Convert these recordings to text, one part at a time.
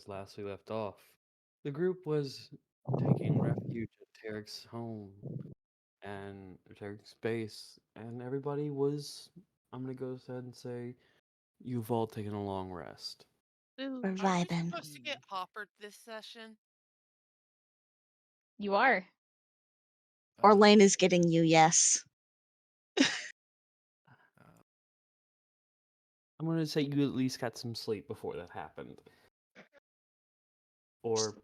last we left off, the group was taking refuge at Tarek's home and Tarek's base, and everybody was. I'm gonna go ahead and say you've all taken a long rest. Ooh, We're are we vibing. supposed to get Hopper'd this session? You are. Orlain is getting you, yes. I'm gonna say you at least got some sleep before that happened, or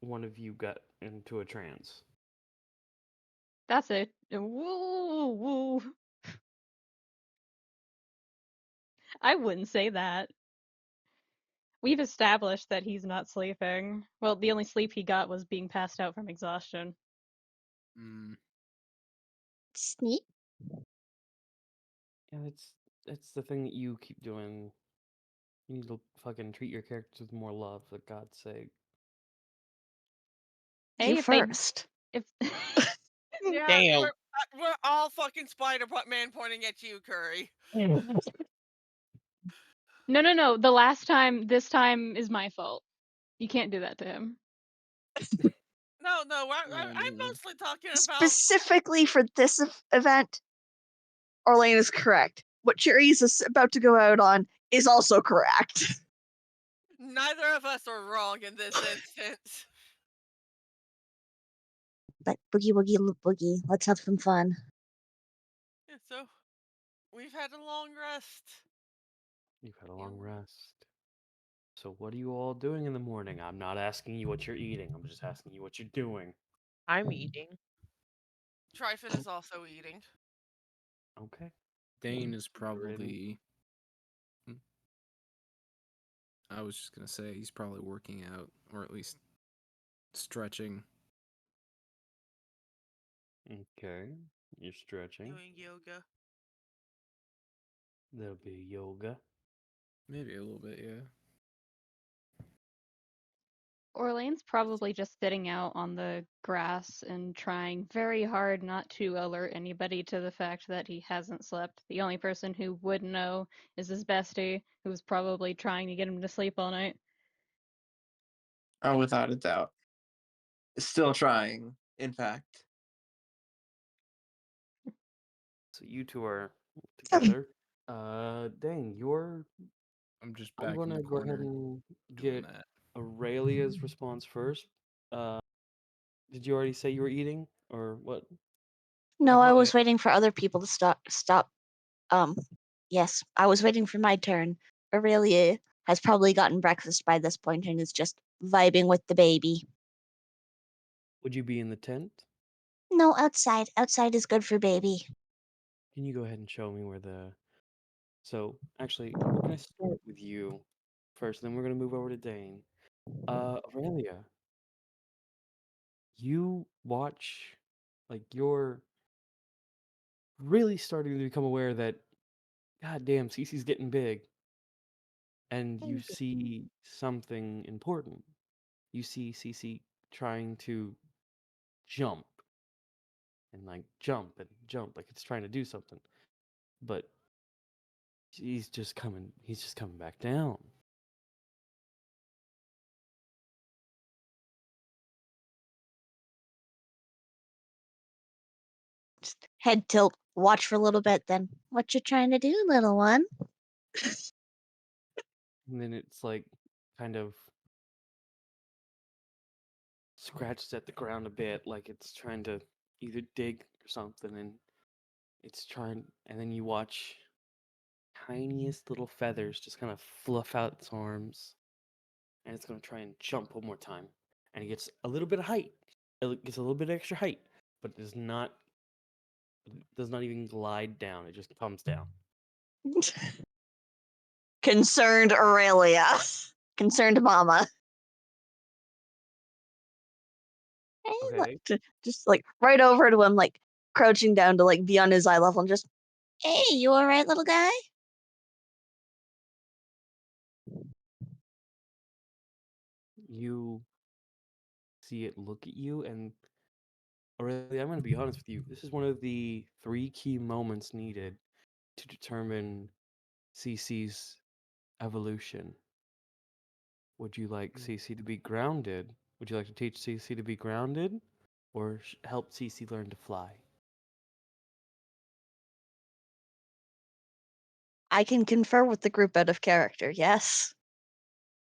one of you got into a trance. That's it. Woo, woo. I wouldn't say that. We've established that he's not sleeping. Well, the only sleep he got was being passed out from exhaustion. Sneak. And it's the thing that you keep doing. You need to fucking treat your characters with more love, for God's sake. Hey, You if they first. if Yeah, Damn. we're all fucking Spider-Man pointing at you, Curry. No. The last time, this time is my fault. You can't do that to him. No, I'm mostly talking about. Specifically for this event, Orlain is correct. What Cherries is about to go out on is also correct. Neither of us are wrong in this instance. But boogie woogie boogie, let's have some fun. Yeah, so, we've had a long rest. You've had a long rest. So what are you all doing in the morning? I'm not asking you what you're eating. I'm just asking you what you're doing. I'm eating. Tryphon is also eating. Okay. Dein is You're in- probably. I was just gonna say he's probably working out, or at least stretching. Okay. You're stretching. Doing yoga. There'll be yoga. Maybe a little bit, yeah. Orlain's probably just sitting out on the grass and trying very hard not to alert anybody to the fact that he hasn't slept. The only person who would know is his bestie, who's probably trying to get him to sleep all night. Oh, without a doubt. Still trying, in fact. So you two are together. Dang, I'm just I'm back in gonna the go ahead corner and doing get that. Aurelia's response first. Did you already say you were eating, or what? No, I was waiting for other people to stop. Yes, I was waiting for my turn. Aurelia has probably gotten breakfast by this point and is just vibing with the baby. Would you be in the tent? No, outside. Outside is good for baby. Can you go ahead and show me where the... So, actually, we're gonna start with you first, then we're gonna move over to Dane. Aurelia, you watch, like, you're really starting to become aware that, goddamn, Cece's getting big, and you see something important. You see Cece trying to jump, and like jump and jump, like it's trying to do something, but he's just coming back down. Just head tilt, watch for a little bit, then what you trying to do, little one? And then it's like kind of scratches at the ground a bit, like it's trying to either dig or something, and it's trying, and then you watch tiniest little feathers just kind of fluff out its arms, and it's going to try and jump one more time, and it gets a little bit of height. It gets a little bit extra height, but does not even glide down. It just comes down. Concerned Aurelia. Concerned mama. Okay. Just like right over to him, like crouching down to like be on his eye level and just, hey, you alright, little guy? You see it look at you, and Aurelia, I'm going to be honest with you. This is one of the 3 key moments needed to determine CC's evolution. Would you like CC to be grounded? Would you like to teach CC to be grounded, or help CC learn to fly? I can confer with the group out of character, yes?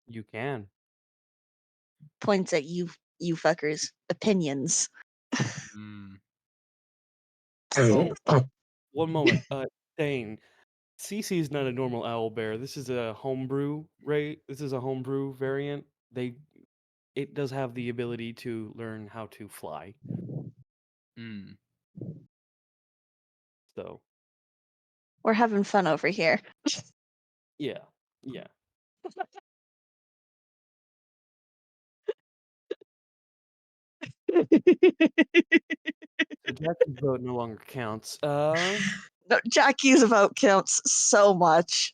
You can. Points at you fuckers. Opinions. Mm. Oh, one moment. Dein, CC is not a normal owl bear. This is a homebrew, right? This is a homebrew variant. It does have the ability to learn how to fly. Mm. So We're having fun over here. yeah. So Jackie's vote no longer counts. No, Jackie's vote counts so much.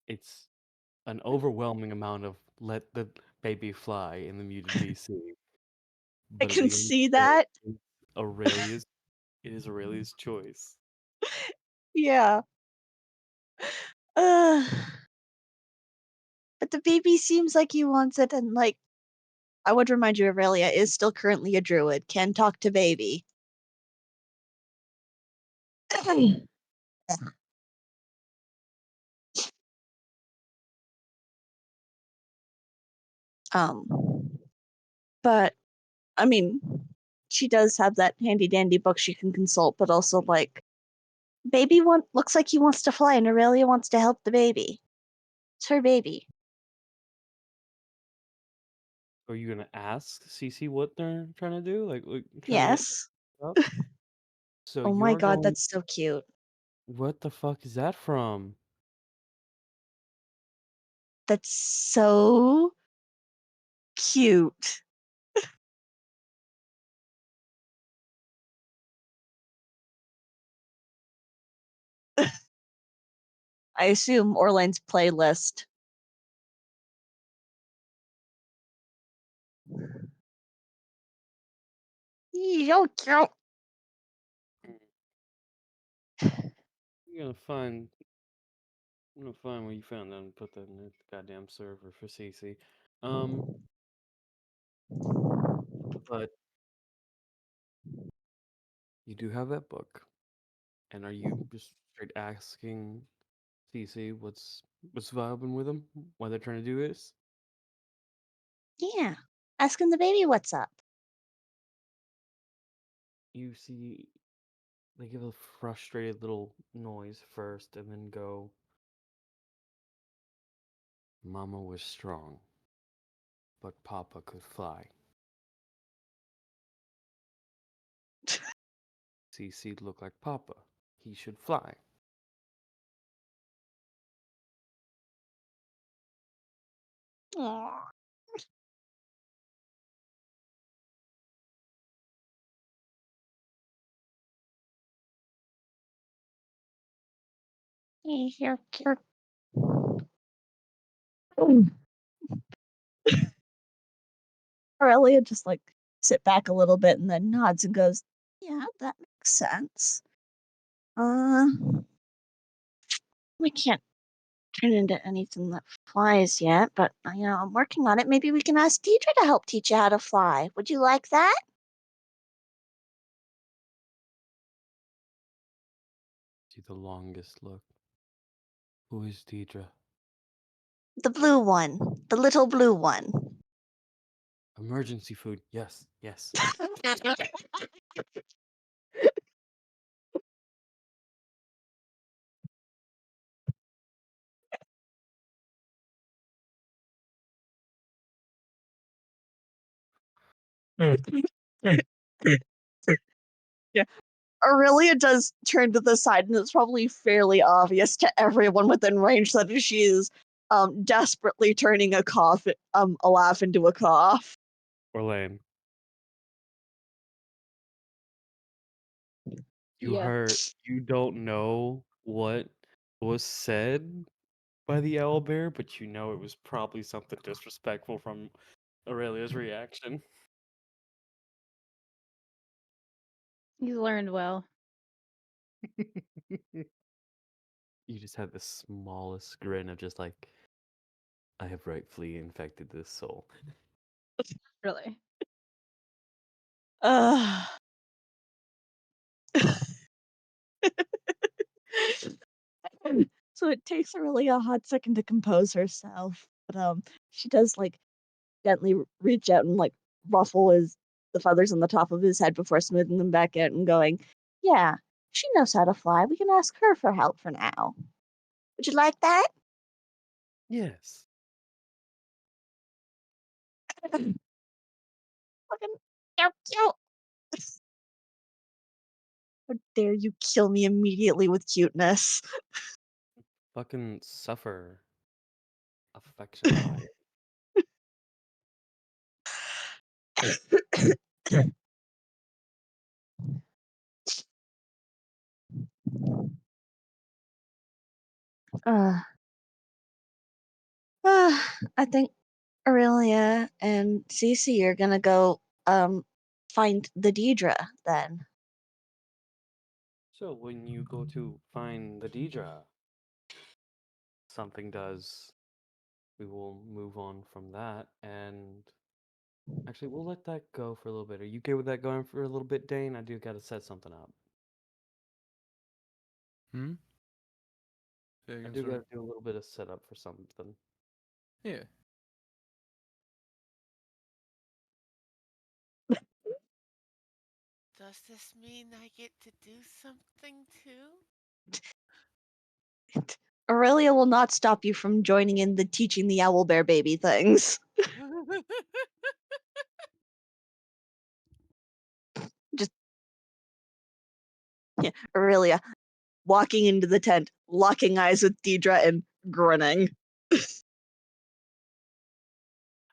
It's an overwhelming amount of let the baby fly in the muted VC. I But at can the end of see the day, that. it is Aurelia's choice. Yeah. But the baby seems like he wants it, and like, I would remind you, Aurelia is still currently a druid, can talk to baby. um, but I mean, she does have that handy dandy book she can consult, but also like, baby looks like he wants to fly, and Aurelia wants to help the baby. It's her baby. Are you gonna ask CC what they're trying to do? Like trying to get Yes. up? So Oh my you're god, going. that's so cute. What the fuck is that from? That's so cute. I assume Orlain's playlist. So cute. You're gonna find where you found that and put that in the goddamn server for CC. But you do have that book. And are you just straight asking CC what's vibing with them? Why they're trying to do this? Yeah. Asking the baby what's up. You see, they give a frustrated little noise first, and then go. Mama was strong, but Papa could fly. CC looked like Papa. He should fly. Aww. You're cute. Aurelia just like sit back a little bit and then nods and goes, "Yeah, that makes sense. We can't turn into anything that flies yet, but I'm working on it. Maybe we can ask Deidre to help teach you how to fly. Would you like that?" See the longest look. Who is Deidre? The blue one, the little blue one. Emergency food. Yes, yes. Yeah. Aurelia does turn to the side, and it's probably fairly obvious to everyone within range that she is desperately turning a laugh into a cough. Orlain. You Yeah. heard. You don't know what was said by the owlbear, but you know it was probably something disrespectful from Aurelia's reaction. He's learned well. You just had the smallest grin of just like, I have rightfully infected this soul. Really. Uh, so it takes really a hot second to compose herself, but she does like gently reach out and like ruffle the feathers on the top of his head before smoothing them back out and going, "Yeah, she knows how to fly. We can ask her for help for now. Would you like that?" Yes. Fucking cute, cute. How dare you kill me immediately with cuteness? Fucking suffer affection by it. uh, I think Aurelia and Cece are gonna go find the Deidre then. So when you go to find the Deidre, something does. We will move on from that, and actually, we'll let that go for a little bit. Are you okay with that going for a little bit, Dane? I do got to set something up. Hmm. Say I again, do got sorry. to do a little bit of setup for something. Yeah. Does this mean I get to do something too? Aurelia will not stop you from joining in the teaching the owlbear baby things. Just yeah, Aurelia walking into the tent, locking eyes with Deidre and grinning.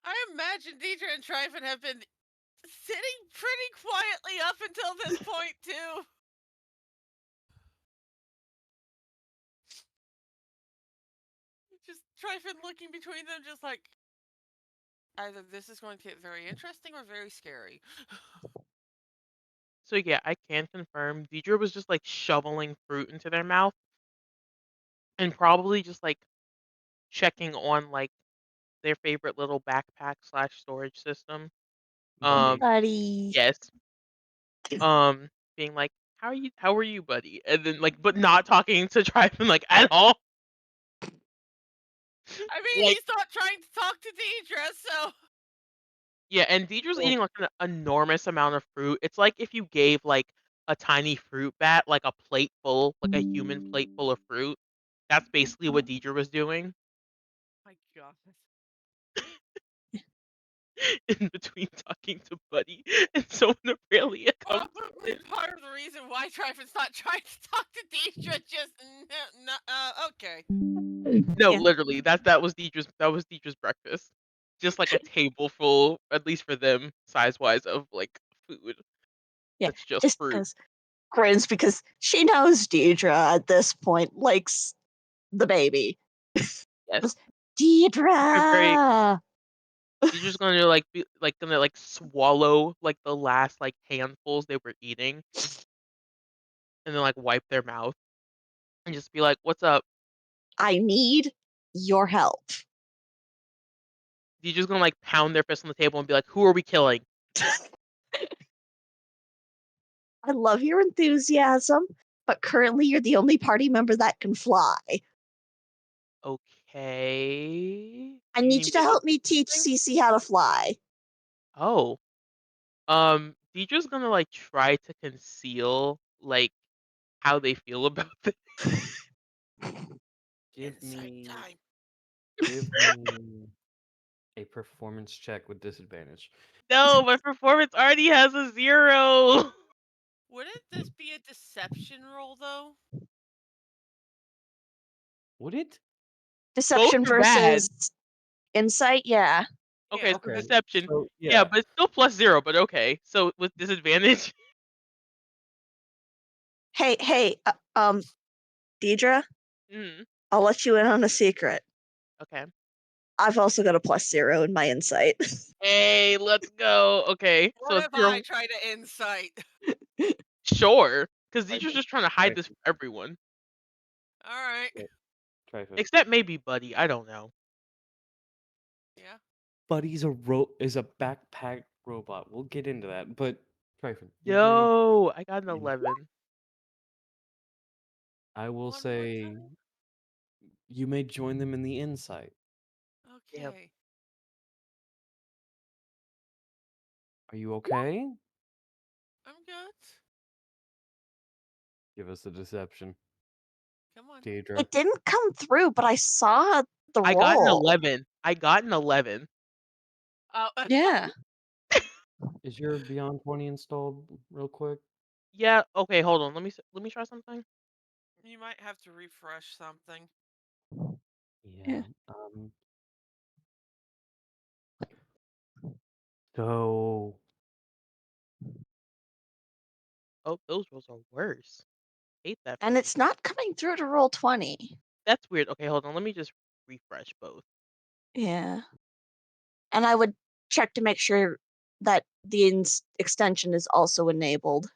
I imagine Deidre and Tryphon have been sitting pretty quietly up until this point too. Just Tryphon looking between them, just like either this is going to get very interesting or very scary. So yeah, I can confirm Deidre was just like shoveling fruit into their mouth and probably just like checking on like their favorite little backpack slash storage system. Buddy. Buddy. Yes. Being like, how are you, buddy? And then like but not talking to Tryphon like at all. I mean, Like he's not trying to talk to Deidre, so yeah, and Deidre's Well, eating like an enormous amount of fruit. It's like if you gave like a tiny fruit bat like a plate full, like a human plate full of fruit. That's basically what Deidre was doing. my God. In between talking to Buddy, and so when Aurelia comes Probably in, part of the reason why Tryphon's not trying to talk to Deidre. Just okay. no, Yeah, literally, that was Deidre's breakfast. Just like a table full, at least for them, size wise, of like food. yeah. That's just Just fruit. grins because she knows Deidre at this point likes the baby. Yes, Deidre's very. Deidre! Deidre's gonna like be like gonna like swallow like the last like handfuls they were eating, and then like wipe their mouth and just be like, "What's up?" I need your help. Deidre's gonna like pound their fist on the table and be like, "Who are we killing?" I love your enthusiasm, but currently you're the only party member that can fly. Okay. I Do you need need you me to to help do me teach something? Cece how to fly. Oh. Deidre's gonna like try to conceal like how they feel about this. give Insight me time. a performance check with disadvantage. No, my performance already has a 0. Wouldn't this be a deception roll though? Would it? Both Deception are bad. versus insight, yeah. Okay, Yeah. so Okay. deception. So Yeah, yeah. but it's still plus 0, but okay. So with disadvantage. Hey, Deidre, Mm. I'll let you in on a secret. Okay. I've also got a +0 in my insight. Hey, let's go. Okay, so What it's if I your try to insight? sure, because Tryphon. Deidre's just trying to hide this Tryphon. from everyone, All right. Tryphon. except maybe Buddy. I don't know. Yeah. Buddy's is a backpack robot. We'll get into that, but Tryphon, you may. Yo, I got an in- 11. I will One more say time. you may join them in the insight. Yep. Okay. Are you okay? I'm good. Give us the deception, Come on. Deidre. It didn't come through, but I saw the I got an roll. 11. I got an 11. Oh, Yeah. Is your Beyond 20 installed real quick? Yeah. Okay. Hold on. Let me try something. you might have to refresh something. Yeah. So Oh, those rolls are worse. Hate that for And me. it's not coming through to roll 20. That's weird. Okay, hold on. Let me just refresh both. Yeah. And I would check to make sure that the extension is also enabled.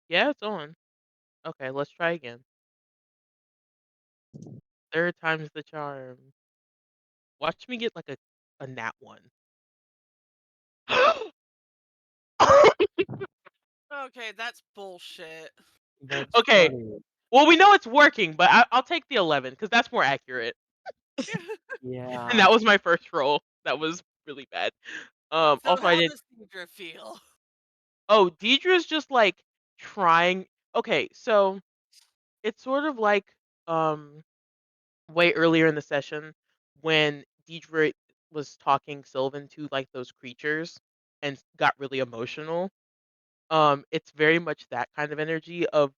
Yeah, it's on. Okay, let's try again. Third time's the charm. Watch me get like a nat one. Okay, that's bullshit. that's Okay. funny. Well, we know it's working, but I'll take the 11 because that's more accurate. And Yeah. that was my first roll. That was really bad. So Also I how did. does Deidre feel? Oh, Deidre's just like trying. Okay, so it's sort of like um way earlier in the session when Deidre was talking Sylvan to like those creatures and got really emotional. It's very much that kind of energy of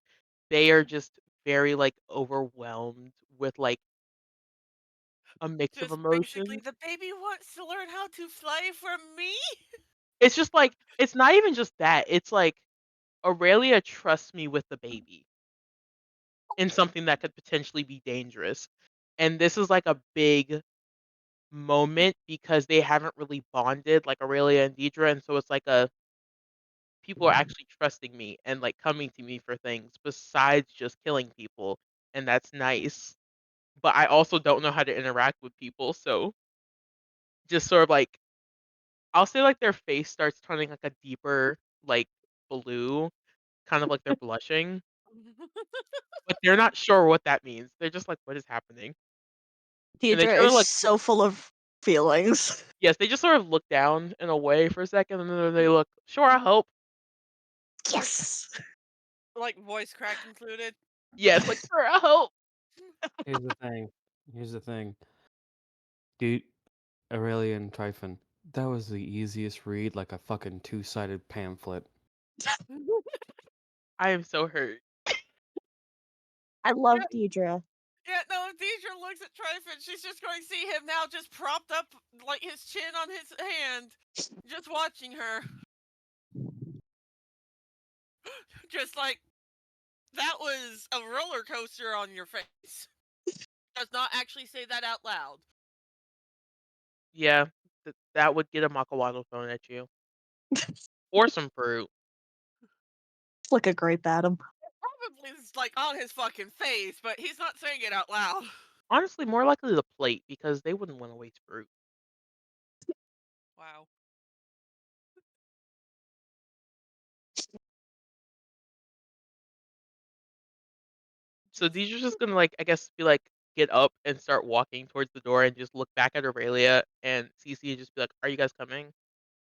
they are just very like overwhelmed with like a mix of Just basically, emotions. the baby wants to learn how to fly from me? It's just like it's not even just that. It's like Aurelia trusts me with the baby in something that could potentially be dangerous. And this is like a big moment because they haven't really bonded like Aurelia and Deidre, and so it's like a people are actually trusting me and like coming to me for things besides just killing people, and that's nice. But I also don't know how to interact with people, so just sort of like I'll say like their face starts turning like a deeper like blue, kind of like they're blushing, but they're not sure what that means. They're just like, what is happening? And they Deidre sort of is like so full of feelings. yes, they just sort of look down and away for a second, and then they look, sure, I hope. Yes. Like voice crack included? Yes, like sure, I hope. Here's the thing. Here's the thing. Dude, Aurelia and Tryphon. That was the easiest read, like a fucking two-sided pamphlet. I am so hurt. I love Deidre. Yeah, no, if Deidre looks at Tryphon, she's just going to see him now just propped up, like his chin on his hand, just watching her. Just like, that was a roller coaster on your face. Does not actually say that out loud. Yeah, that would get a Makawaddle thrown at you. Or some fruit. It's like a grape at him. Probably is like on his fucking face, but he's not saying it out loud. Honestly, more likely the plate because they wouldn't want to waste fruit. Wow. So Deidre's just gonna like I guess be like get up and start walking towards the door and just look back at Aurelia and Cece and just be like, "Are you guys coming?"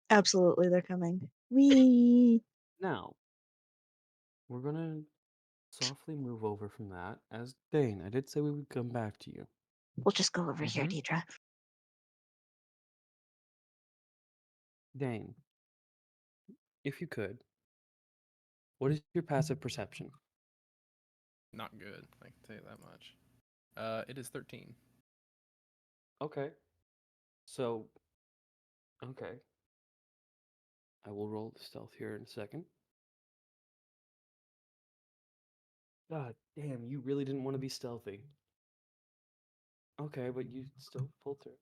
Absolutely, they're coming. Wee. Now, we're gonna softly move over from that. As Dane, I did say we would come back to you. We'll just go over here, Mhm. Deidre. Dane, if you could, what is your passive perception? Not good. I can tell you that much. It is 13. Okay. So, okay. I will roll the stealth here in a second. God damn, you really didn't want to be stealthy. Okay, but you still pulled through.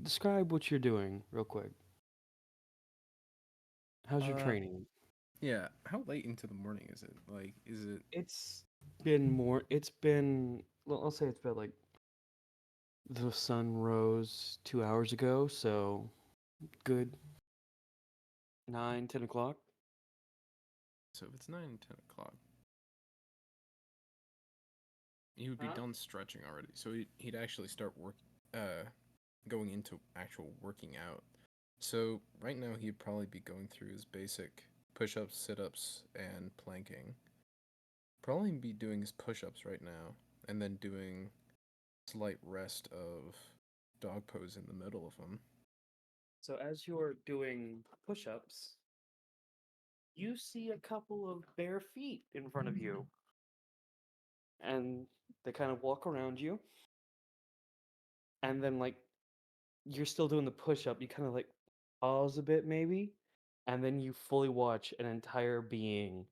Describe what you're doing real quick. How's your Uh, training? Yeah, how late into the morning is it? Like, is it? It's been, well, I'll say it's been like the sun rose 2 hours ago, so good 9, 10 o'clock. So if it's 9, 10 o'clock, he would be Huh? done stretching already. So he'd actually start going into actual working out. So right now he'd probably be going through his basic push-ups, sit-ups, and planking. Probably be doing his push-ups right now, and then doing slight rest of dog pose in the middle of them. So as you're doing push-ups, you see a couple of bare feet in front of you. And they kind of walk around you. And then like you're still doing the push-up, you kind of like pause a bit maybe, and then you fully watch an entire being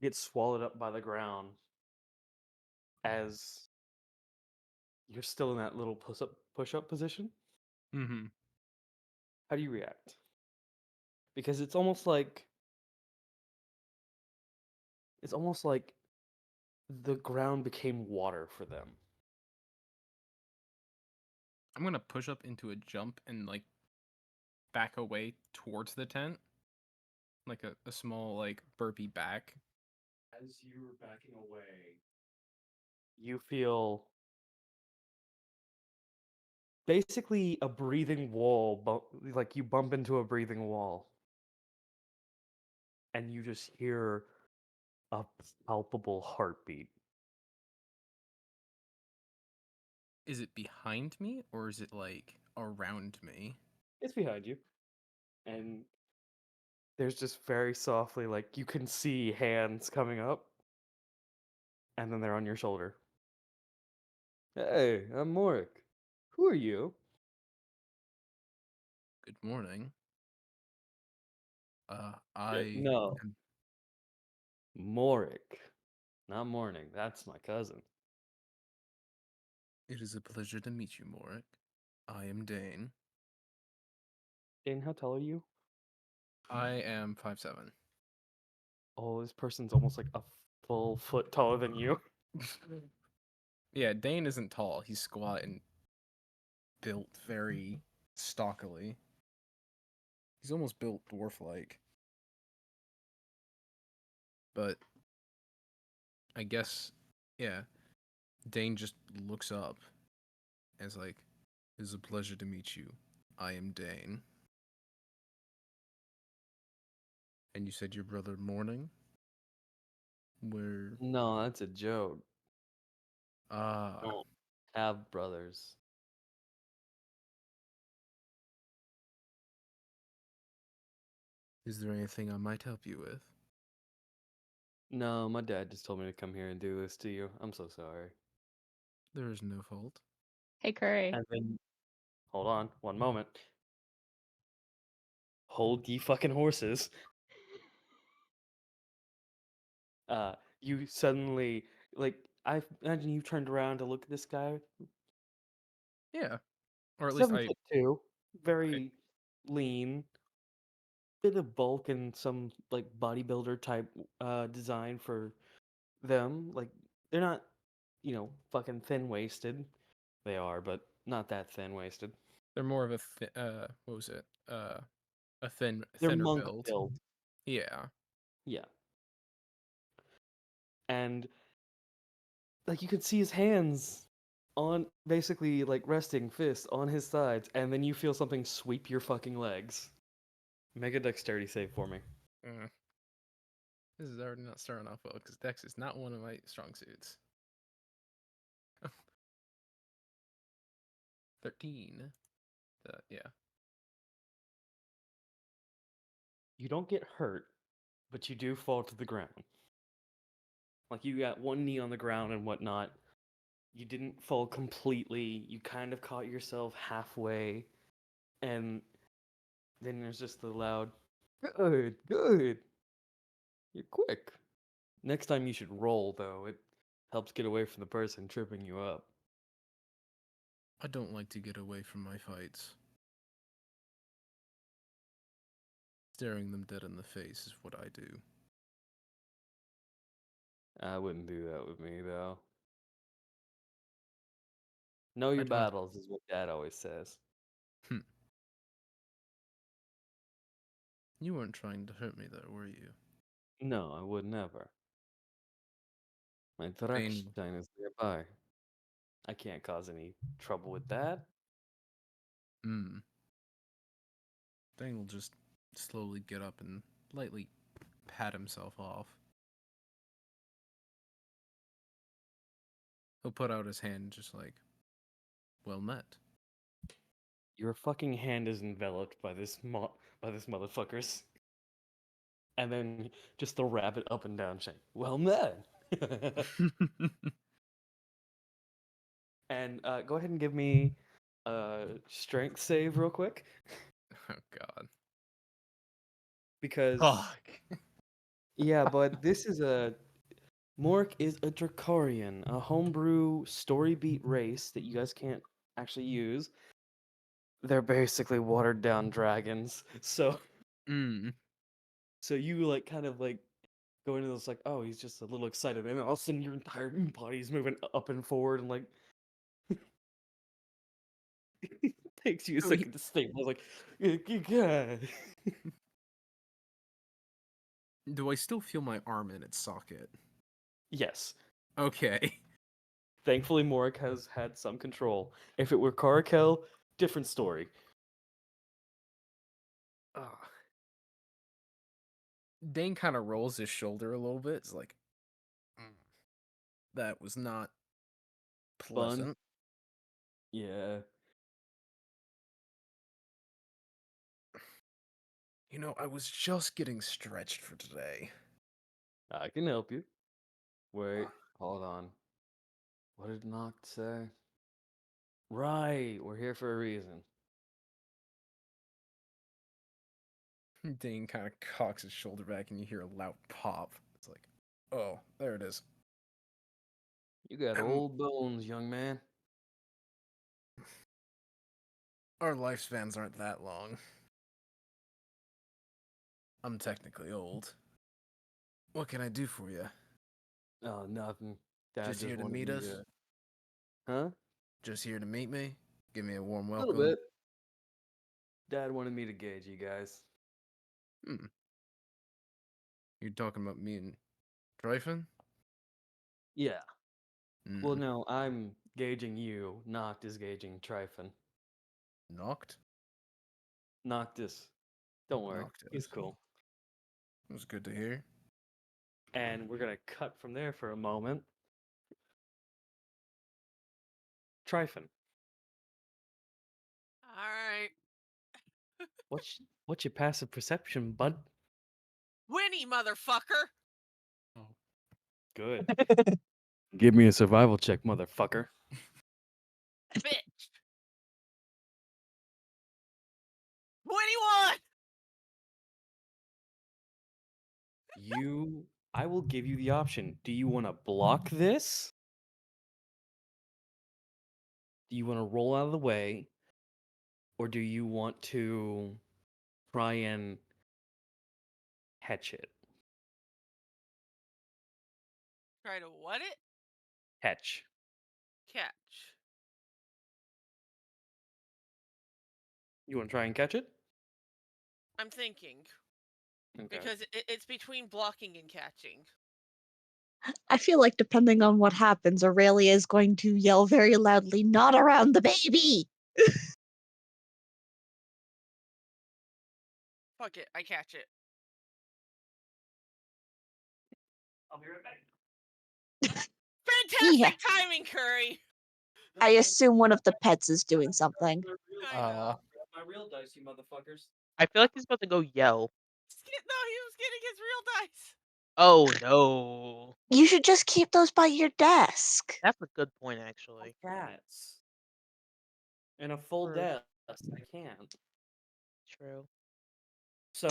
get swallowed up by the ground as you're still in that little push-up position. Mm-hmm. How do you react? Because it's almost like the ground became water for them. I'm gonna push up into a jump and like back away towards the tent, like a small like burpee back. As you were backing away, you feel basically a breathing wall, like you bump into a breathing wall, and you just hear a palpable heartbeat. Is it behind me or is it like around me? It's behind you, and there's just very softly, like you can see hands coming up, and then they're on your shoulder. Hey, I'm Morik. Who are you? Good morning. I No, am, Morik. Not morning. That's my cousin. it is a pleasure to meet you, Morik. I am Dein. Dane, how tall are you? I am 5'7". Oh, this person's almost like a full foot taller than you. Yeah, Dein isn't tall. He's squat and built very stockily. He's almost built dwarf-like. But I guess, yeah, Dein just looks up and is like, it is a pleasure to meet you. I am Dein. And you said your brother Morning? Where? No, that's a joke. Ah, Don't have brothers. is there anything I might help you with? No, my dad just told me to come here and do this to you. I'm so sorry. There is no fault. Hey, Curry. And then, hold on, one moment. Hold ye fucking horses. You suddenly, like, I imagine you turned around to look at this guy. Yeah. Or at least 7'2", I very lean, bit of bulk and some like bodybuilder type design for them. Like they're not, fucking thin waisted. They are, but not that thin waisted. they're more of a what was it? A They're thinner monk build. build. Yeah. Yeah. And like you could see his hands on basically like resting fist on his sides, and then you feel something sweep your fucking legs. Make a dexterity save for me. This is already not starting off well because Dex is not one of my strong suits. 13. Yeah. You don't get hurt, but you do fall to the ground. Like you got one knee on the ground and whatnot. You didn't fall completely. You kind of caught yourself halfway, and Then there's just the loud, good, good. You're quick. Next time you should roll, though. It helps get away from the person tripping you up. I don't like to get away from my fights. Staring them dead in the face is what I do. I wouldn't do that with me, though. Know your I'd hunt. battles is what Dad always says. You weren't trying to hurt me, though, were you? No, I would never. My Pain. Drakstein is nearby. I can't cause any trouble with that. Dein will just slowly get up and lightly pat himself off. He'll put out his hand just like, well met. Your fucking hand is enveloped by this motherfucker's. And then just the rabbit up and down shake. Well met. And go ahead and give me a strength save real quick. Oh god. Because Fuck. yeah, but this is Mork is a Drakarian, a homebrew story beat race that you guys can't actually use. They're basically watered down dragons. So you like kind of like go into this like, oh, he's just a little excited, and then all of a sudden your entire body's moving up and forward, and like it takes you a So he- second to stabilize. Like, yeah. Do I still feel my arm in its socket? Yes. Okay. Thankfully, Morik has had some control. If it were Karakel, different story. Dane kind of rolls his shoulder a little bit. It's like, that was not pleasant. Yeah. You know, I was just getting stretched for today. I can help you. Wait, hold on. What did Noct say? Right, we're here for a reason. Dane kind of cocks his shoulder back and you hear a loud pop. It's like, oh, there it is. You got old bones, young man. Our lifespans aren't that long. I'm technically old. What can I do for you? Oh, nothing. Dad Just here to wanted meet me us? Huh? Just here to meet me? Give me a warm A welcome? little bit. Dad wanted me to gauge you guys. You're talking about me and Tryphon? Yeah. Well, no, I'm gauging you. Noct is gauging Tryphon. Knocked? Noctis. Don't worry. Noctis. He's cool. It was good to hear. And we're going to cut from there for a moment. Tryphon. Alright. What's your passive perception, bud? Winnie, motherfucker! Good. Give me a survival check, motherfucker. Bitch! 21! I will give you the option. Do you want to block this? Do you want to roll out of the way? Or do you want to try and catch it? Try to what it? Catch. Catch. You want to try and catch it? I'm thinking. Okay. Because it's between blocking and catching. I feel like depending on what happens, Aurelia is going to yell very loudly, "Not around the baby!" Fuck it, I catch it. I'll be right back. Fantastic Yeah. timing, Curry! I assume one of the pets is doing something. I know. My real dice, you motherfuckers. I feel like he's about to go yell. No, he was getting his real dice. Oh no. You should just keep those by your desk. That's a good point, actually. Cats. In a full True. desk, I can't. True. So,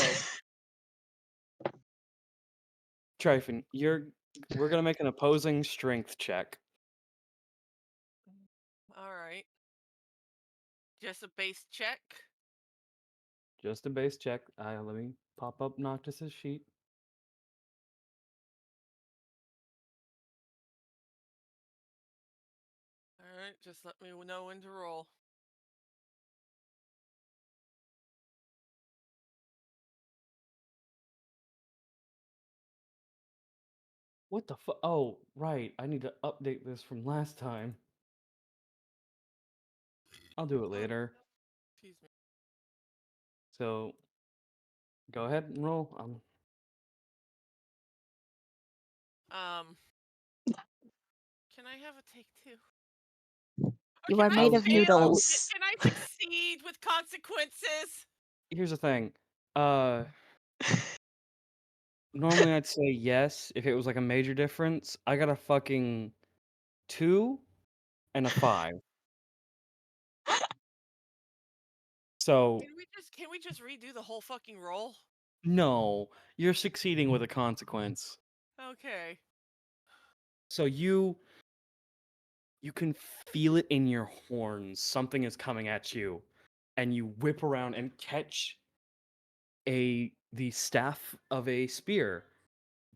Tryphon, we're gonna make an opposing strength check. All right. Just a base check. Just a base check. Let me pop up Noctis's sheet. All right. Just let me know when to roll. What the fuck? Oh, right. I need to update this from last time. I'll do it later. Excuse me. So, go ahead and roll. Can I have a take two? You Can are I made of fail? noodles. Can I succeed with consequences? Here's the thing. Normally I'd say yes if it was like a major difference. I got a fucking 2 and a 5. So, Can we just redo the whole fucking roll? no, you're succeeding with a consequence. Okay. So you can feel it in your horns. Something is coming at you, and you whip around and catch the staff of a spear,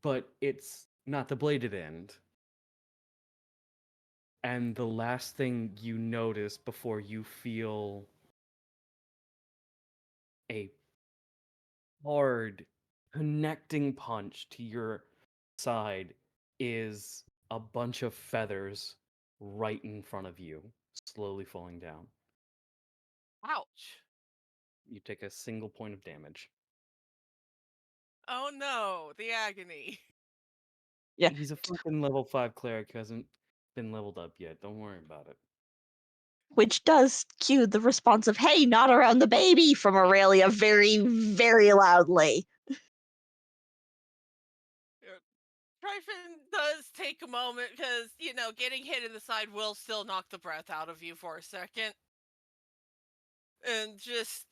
but it's not the bladed end. And the last thing you notice before you feel a hard connecting punch to your side is a bunch of feathers right in front of you, slowly falling down. Ouch. You take a single point of damage. Oh no, the agony. Yeah. He's a fucking level 5 cleric who hasn't been leveled up yet. Don't worry about it. Which does cue the response of, hey, not around the baby, from Aurelia very, very loudly. Tryphon does take a moment because, getting hit in the side will still knock the breath out of you for a second. And just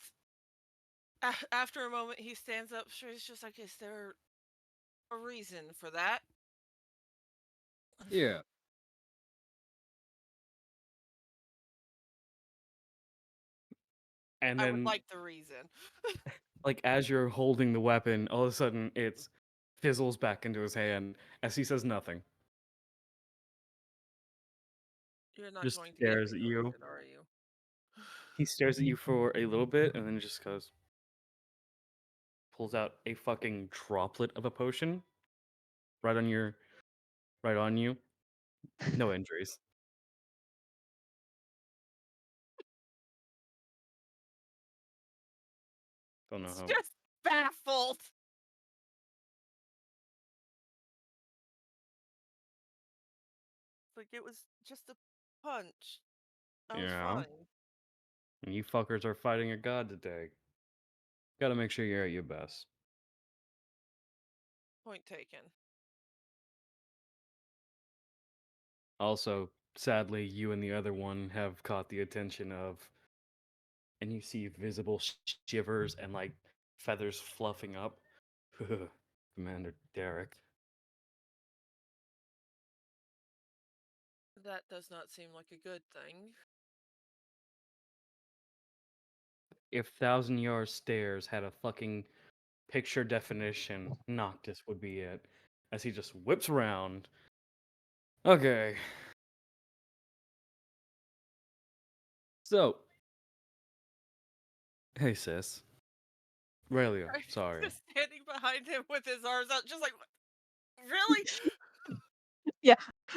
after a moment, he stands up. Sure, he's just like, is there a reason for that? Yeah. And I then, would like the reason. like, as you're holding the weapon, all of a sudden it fizzles back into his hand as he says nothing. You're not Just going to get stares at me you. with it, are you? He stares at you for a little bit and then just goes, pulls out a fucking droplet of a potion right on you. No injuries. Don't know It's how. just baffled. Like, it was just a punch. I was Yeah. fine. And you fuckers are fighting a god today. Gotta make sure you're at your best. Point taken. Also, sadly, you and the other one have caught the attention of, and you see visible shivers and like feathers fluffing up. Commander Derek. That does not seem like a good thing. If Thousand Yard Stairs had a fucking picture definition, Noctis would be it. As he just whips around. Okay. So. Hey, sis. Aurelia, sorry. Just standing behind him with his arms out, just like, really? Yeah.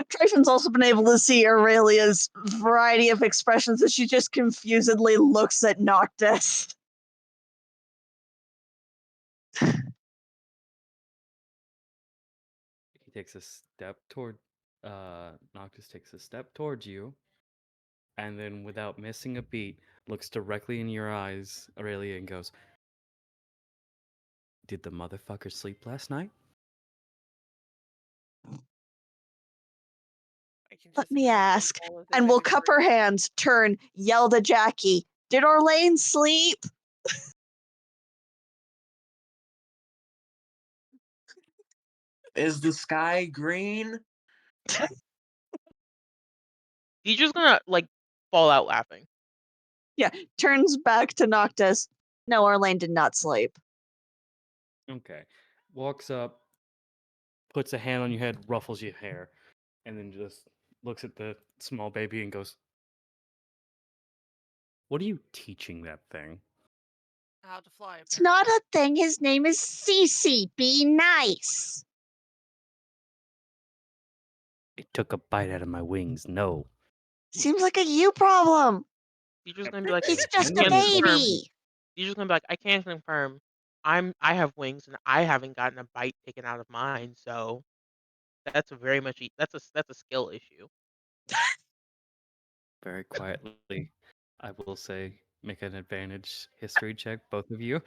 Tryphon's also been able to see Aurelia's variety of expressions as she just confusedly looks at Noctis. He takes a step toward Noctis takes a step towards you, and then without missing a beat, looks directly in your eyes, Aurelia, and goes, "Did the motherfucker sleep last night?" I can Let just me imagine ask, all of and them will in your cup brain. her hands, turn, yell to Jackie, did Orlain sleep? Is the sky green? Deidre's gonna like fall out laughing. Yeah, turns back to Noctis. No, Orlain did not sleep. Okay. Walks up, puts a hand on your head, ruffles your hair, and then just looks at the small baby and goes, "What are you teaching that thing?" How to fly, It's apparently. not a thing. His name is Cece. Be nice. It took a bite out of my wings. No. Seems like a you problem. Deidre's gonna be like, He's I just a can't confirm. baby. Deidre's gonna be like, I can't confirm. I have wings and I haven't gotten a bite taken out of mine, so that's very much that's a skill issue. Very quietly, I will say, make an advantage history check, both of you.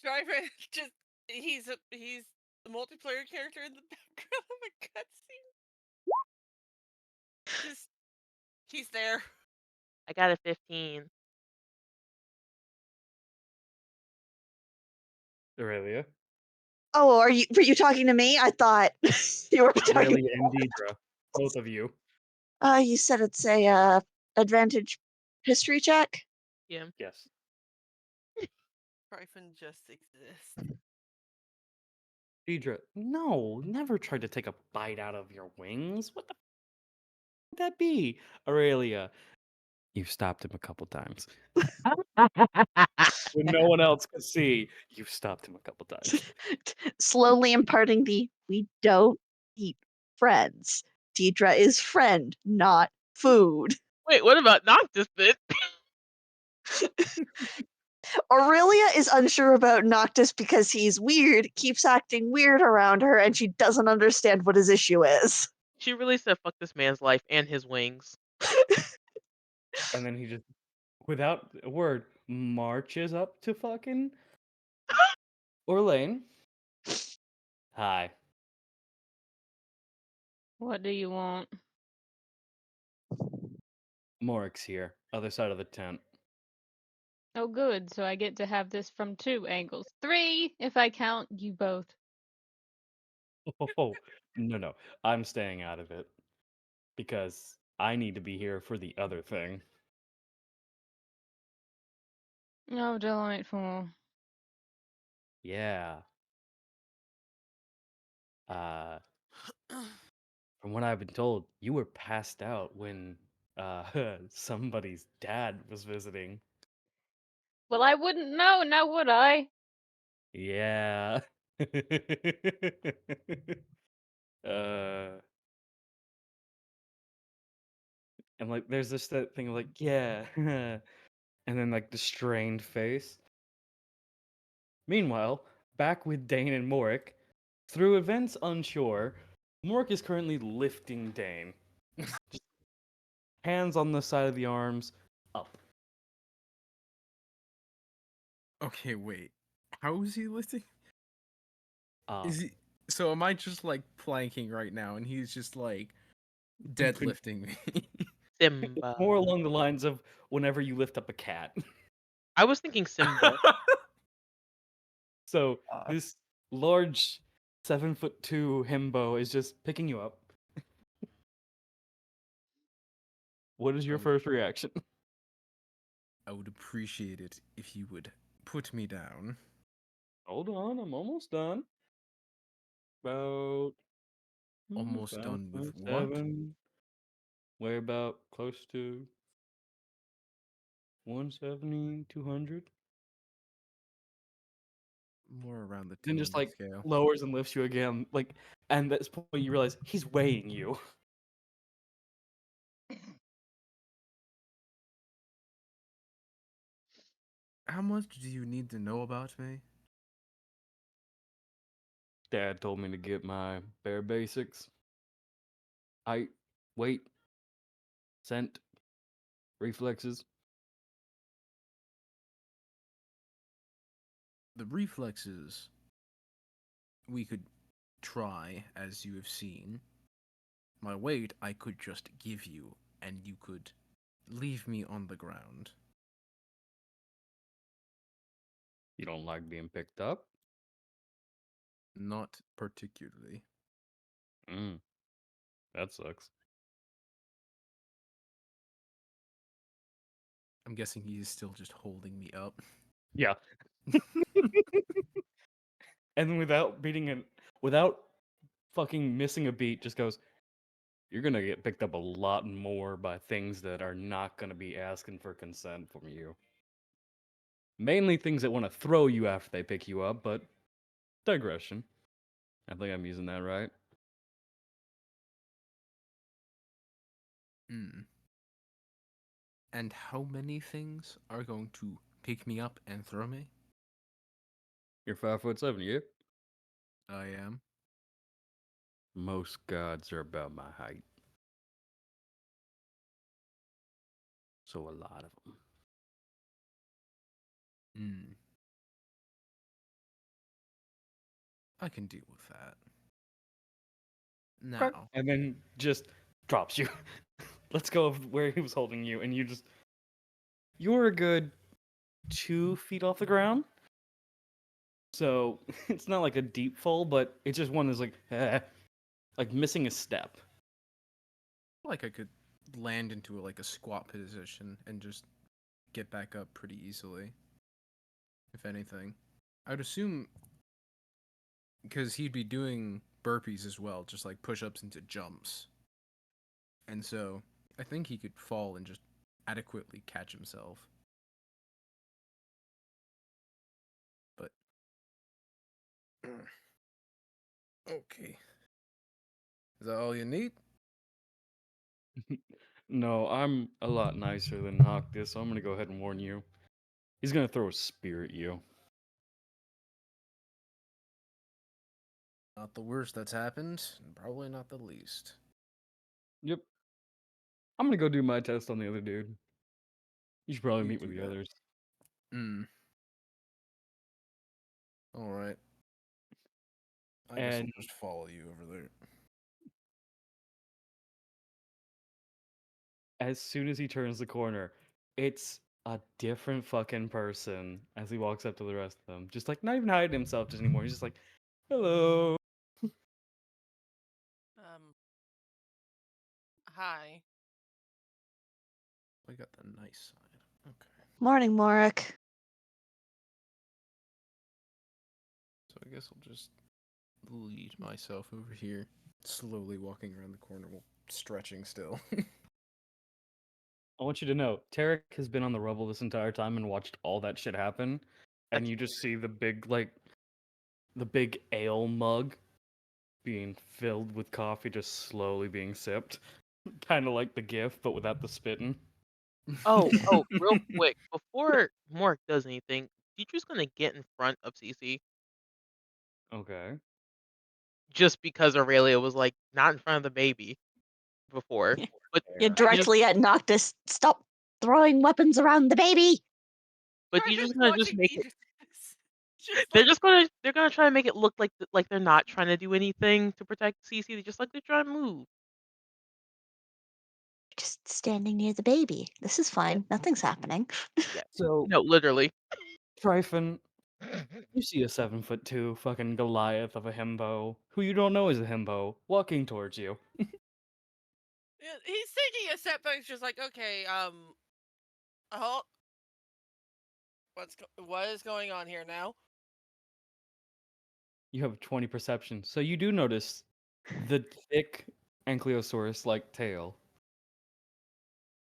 Tryphon just he's the multiplayer character in the background of a cutscene. Just he's there. I got a 15. Aurelia. Oh, were you talking to me? I thought you were talking. Aurelia and Deidre. Both of you. You said it's a advantage history check. Yeah. Yes. Tryphon just exists. Deidre, no, never tried to take a bite out of your wings. What the would that be? Aurelia, you've stopped him a couple times. When no one else could see, you've stopped him a couple times. Slowly imparting the we don't eat friends. Deidre is friend, not food. Wait, what about Noctis then? Aurelia is unsure about Noctis because he's weird, keeps acting weird around her, and she doesn't understand what his issue is. She really said fuck this man's life and his wings. And then he just, without a word, marches up to fucking Orlain. Hi. What do you want? Morik's here, other side of the tent. Oh, good. So I get to have this from 2 angles. 3, if I count you both. Oh, no. I'm staying out of it. Because I need to be here for the other thing. Oh, delightful. Yeah. From what I've been told, you were passed out when somebody's dad was visiting. Well, I wouldn't know, now would I? Yeah. uh and like there's this that thing of like, yeah. And then like the strained face. Meanwhile, back with Dein and Morik, through events unsure, Morik is currently lifting Dein. Hands on the side of the arms, up. Okay, wait. How is he lifting? Up. Is he? So am I just like planking right now, and he's just like deadlifting me? Simba. More along the lines of whenever you lift up a cat. I was thinking Simba. So this large 7'2" himbo is just picking you up. What is your first reaction? I would appreciate it if you would put me down. Hold on, I'm almost done. About Almost about done with what? 1.7. We're about close to 170, 200. More around the Then just 200 like scale. lowers and lifts you again. Like, and at this point you realize he's weighing you. How much do you need to know about me? Dad told me to get my bare basics. Height, weight, scent, reflexes. The reflexes we could try, as you have seen. My weight I could just give you, and you could leave me on the ground. You don't like being picked up? Not particularly. That sucks. I'm guessing he is still just holding me up. Yeah. And without fucking missing a beat, just goes, you're gonna get picked up a lot more by things that are not gonna be asking for consent from you. Mainly things that want to throw you after they pick you up, but digression. I think I'm using that right. And how many things are going to pick me up and throw me? You're 5'7", yeah? I am. Most gods are about my height. So a lot of them. I can deal with that. Okay. Now, And then just drops you. Let's go of where he was holding you, and you're a good 2 feet off the ground. So it's not like a deep fall, but it's just one that's like missing a step. like I could land into like a squat position and just get back up pretty easily. If anything, I'd assume because he'd be doing burpees as well, just like push-ups into jumps. And so I think he could fall and just adequately catch himself. But okay. Is that all you need? No, I'm a lot nicer than Noctis, so I'm gonna go ahead and warn you. He's gonna throw a spear at you. Not the worst that's happened, and probably not the least. Yep. I'm gonna go do my test on the other dude. You should probably You meet with do the that. others. Alright. I guess I'll And just follow you over there. as soon as he turns the corner, it's a different fucking person as he walks up to the rest of them. Just like not even hiding himself just anymore. He's just like, hello. Hi. I got the nice side. Okay. Morning, Morik. So I guess I'll just lead myself over here, slowly walking around the corner while stretching still. I want you to know, Tarek has been on the rubble this entire time and watched all that shit happen. And you just see the big ale mug being filled with coffee just slowly being sipped. Kind of like the GIF, but without the spitting. Oh, real quick, before Mork does anything, Deidre's gonna get in front of Cece Okay. just because Aurelia was like not in front of the baby before. But You're Fair. directly at Noctis. Stop throwing weapons around the baby. Deidre's Tryphon's gonna just watching make me it. do this. Just They're like, just gonna try to make it look like they're not trying to do anything to protect Cece. They're just like they're trying to move. Just standing near the baby. This is fine. Nothing's happening. Yeah. So, No, literally. Tryphon, you see a 7'2" fucking Goliath of a himbo, who you don't know is a himbo, walking towards you. he's taking a step back. Just like, okay, oh, what is going on here now? You have 20 perception, so you do notice the thick Ankylosaurus-like tail.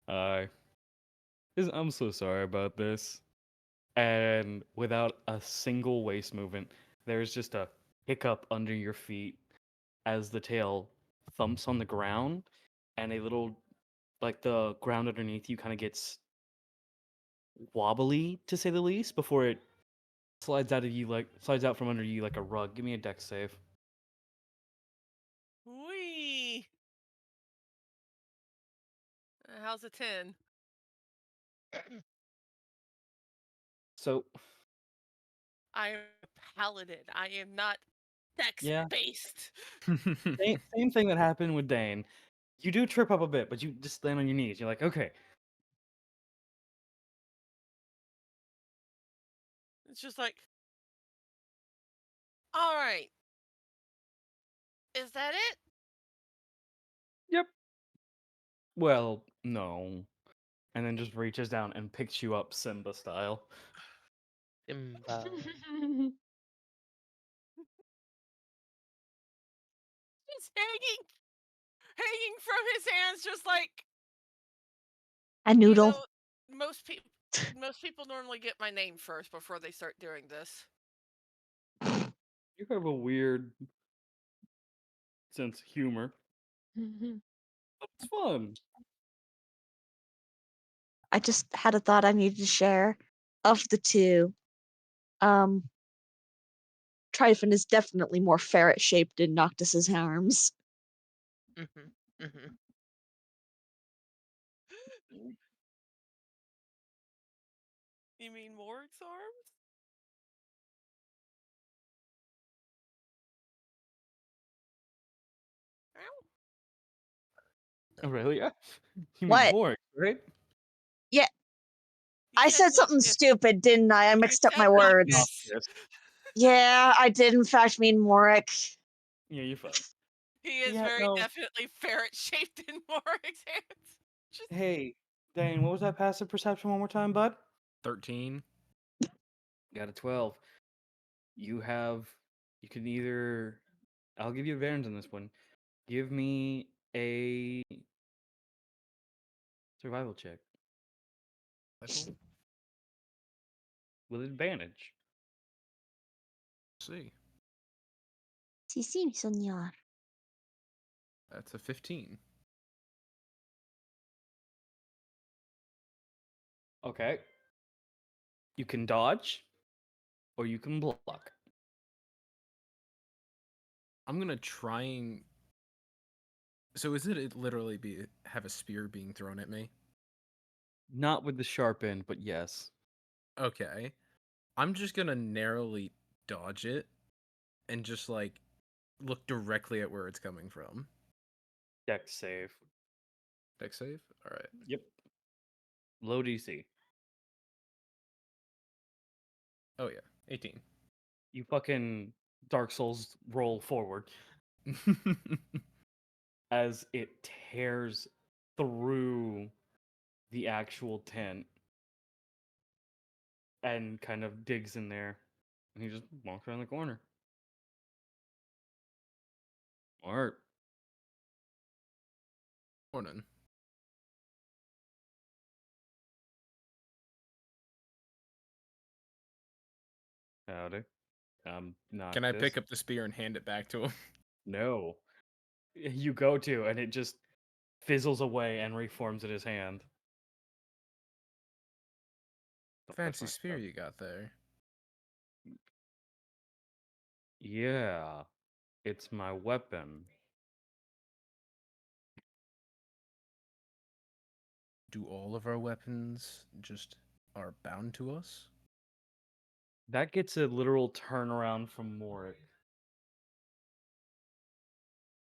I'm so sorry about this. And without a single waist movement, there's just a hiccup under your feet as the tail thumps on the ground, and a little, like the ground underneath you kind of gets wobbly, to say the least, before it slides out from under you like a rug. Give me a dex save. Wee. How's a 10? So, I am a paladin. I am not dex yeah, based. same thing that happened with Dein. You do trip up a bit, but you just land on your knees. You're like, okay. It's just like, all right, Is that it? Yep. Well, no. And then just reaches down and picks you up Simba style. Simba. Just hanging from his hands, just like, A you noodle. know, most people normally get my name first before they start doing this. You have a weird sense of humor. It's fun. I just had a thought I needed to share. Of the two, Tryphon is definitely more ferret shaped in Noctis's arms. Mm-hmm. Mm-hmm. You mean Morg's arms? Ow. Aurelia? You mean What? more, right? Yeah, You I said said something Noctis. stupid, didn't I? I You mixed up said my words. Noctis. Yes. Yeah, I did in fact mean Morik. Yeah, you're fine. He is Yeah, very no. definitely ferret-shaped in Morg's hands. Just Hey, Dein, what was that passive perception one more time, bud? 13. Got a 12. You can either, I'll give you advantage on this one. Give me a survival check Rifle? with advantage. See. Sí, sí, señor. That's a 15. Okay. You can dodge, or you can block. I'm gonna try and. So is it literally have a spear being thrown at me? Not with the sharp end, but yes. Okay. I'm just gonna narrowly dodge it and just like look directly at where it's coming from. Dex save. Dex save? Alright. Yep. Low DC. Oh yeah. 18. You fucking Dark Souls roll forward as it tears through the actual tent and kind of digs in there. And he just walks around the corner. Art. Morning. Howdy. Not Can I this. pick up the spear and hand it back to him? No. You go to, and it just fizzles away and reforms in his hand. Don't touch Fancy my spear stuff. you got there. Yeah. It's my weapon. Do all of our weapons just are bound to us? That gets a literal turnaround from Morik.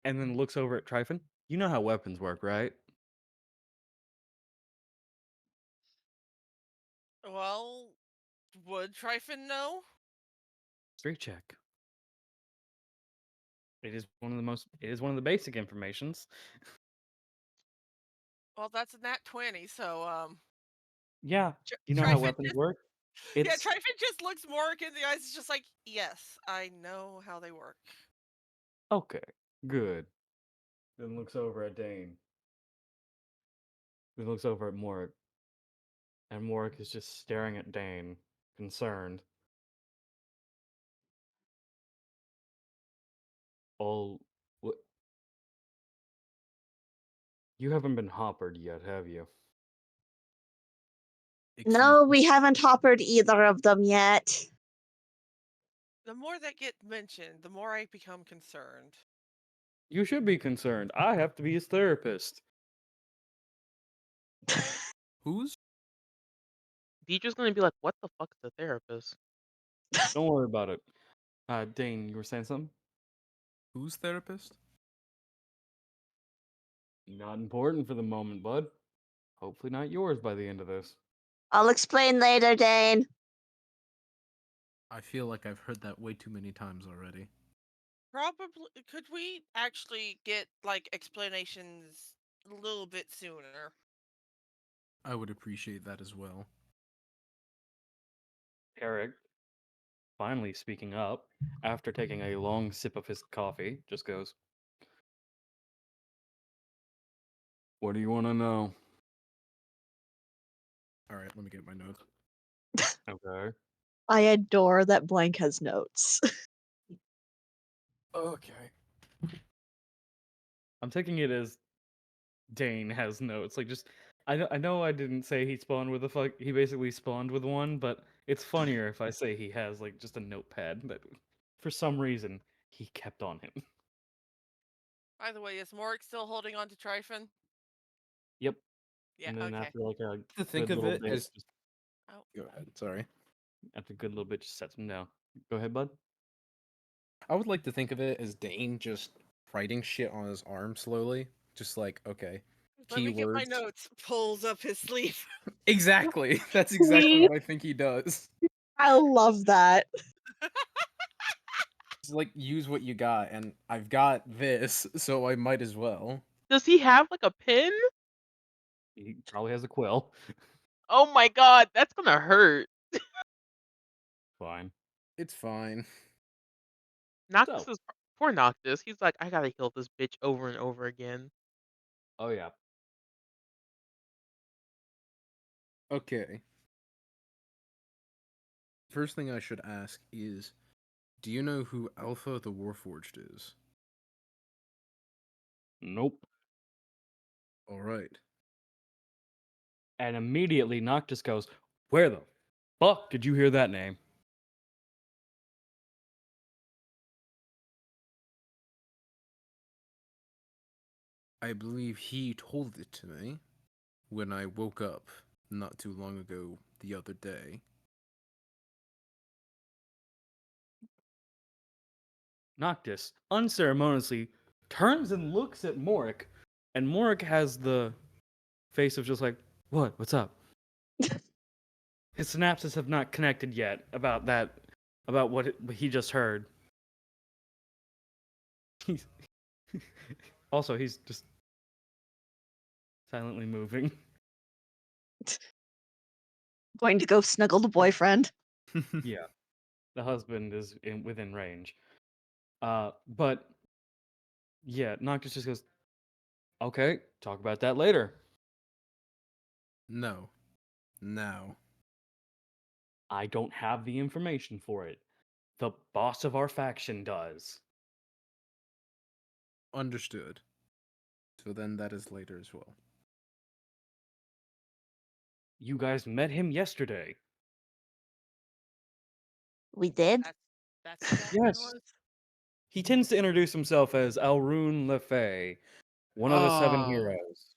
And then looks over at Tryphon. You know how weapons work, right? well, would Tryphon know? Straight check. It is one of the basic informations. Well, that's a nat 20, so Yeah. You know how Tryphon weapons just work? yeah, It's Tryphon just looks Morg in the eyes. It's just like, yes, I know how they work. okay. Good. Then looks over at Dein. Then looks over at Morik. And Morik is just staring at Dein, concerned. All what you haven't been Hopper'd yet, have you? Excuse No, me? we haven't hoppered either of them yet. The more that get mentioned, the more I become concerned. You should be concerned. I have to be his therapist. Who's? Deidre's gonna be like, what the fuck is a therapist? Don't worry about it. Dein, you were saying something? Who's therapist? Not important for the moment, bud. Hopefully not yours by the end of this. I'll explain later, Dane. I feel like I've heard that way too many times already. Probably. Could we actually get like explanations a little bit sooner? I would appreciate that as well. Eric, finally speaking up, after taking a long sip of his coffee, just goes, "What do you want to know?" All right, let me get my notes. Okay. I adore that Blank has notes. Okay. I'm taking it as Dein has notes. Like, just I know I didn't say he spawned with a fuck. He basically spawned with one, but it's funnier if I say he has like just a notepad that, for some reason, he kept on him. By the way, is Morik still holding on to Tryphon? Yep. Yeah, And then okay. after like a To think good of little it bit, as just Oh, go ahead. Sorry. after a good little bit, just sets him down. Go ahead, bud. I would like to think of it as Dane just writing shit on his arm slowly, just like okay, let me get my keywords. notes. Pulls up his sleeve. Exactly. That's exactly Sweet. what I think he does. I love that. Just like use what you got, and I've got this, so I might as well. Does he have like a pin? He probably has a quill. Oh my god, that's gonna hurt. Fine. It's fine. Noctis So, is poor Noctis. He's like, I gotta heal this bitch over and over again. oh yeah. Okay. First thing I should ask is, do you know who Alpha the Warforged is? Nope. All right. And immediately Noctis goes, "Where the fuck did you hear that name?" I believe he told it to me when I woke up not too long ago the other day. Noctis unceremoniously turns and looks at Morik, and Morik has the face of just like, "What? What's up?" His synapses have not connected yet about that, about what he just heard. He's also he's just silently moving. Going to go snuggle the boyfriend. Yeah, the husband is within range. But yeah, Noctis just goes, "Okay, talk about that later." No. Now. I don't have the information for it. The boss of our faction does. Understood. So then that is later as well. You guys met him yesterday. We did. That's who that man Yes. was. He tends to introduce himself as Alrune Lefay, one of the seven Oh, heroes.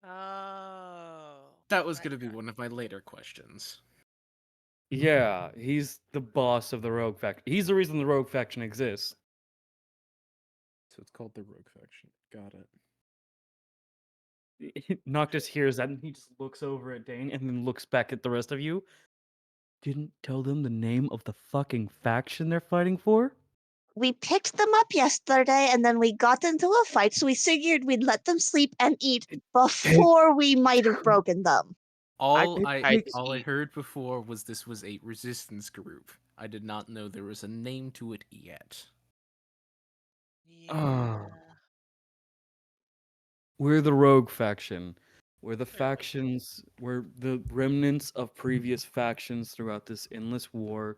Oh. that was Right, going to be right. one of my later questions. Yeah, he's the boss of the Rogue faction. He's the reason the Rogue faction exists. So it's called the Rogue Faction. Got it. Noctis hears that and he just looks over at Dane and then looks back at the rest of you. Didn't tell them the name of the fucking faction they're fighting for? We picked them up yesterday and then we got into a fight, so we figured we'd let them sleep and eat before we might have broken them. I All just I tried to all I eat. heard before was this was a resistance group. I did not know there was a name to it yet. Yeah. We're the Rogue faction. We're the Clearly. factions, we're the remnants of previous factions throughout this endless war.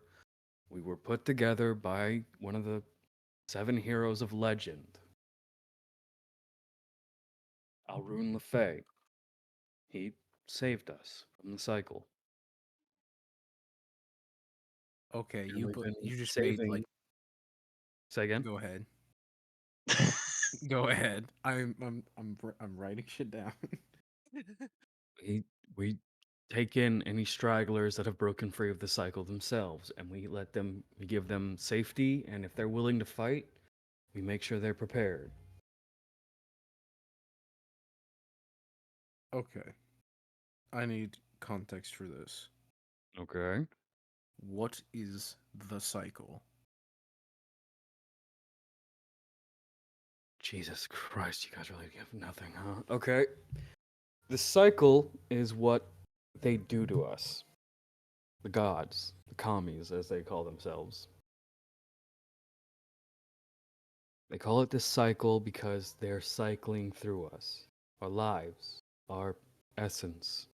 We were put together by one of the seven heroes of legend, Alrune Lefay. He saved us from the cycle. Okay, And we've been you just made like saving. Say again? go ahead. Go ahead. I'm writing shit down. We take in any stragglers that have broken free of the cycle themselves, and we give them safety, and if they're willing to fight, we make sure they're prepared. Okay. I need context for this. Okay. What is the cycle? Jesus Christ, you guys really have nothing, huh? Okay. The cycle is what they do to us. The gods, the commies, as they call themselves. They call it the cycle because they're cycling through us, our lives, our essence.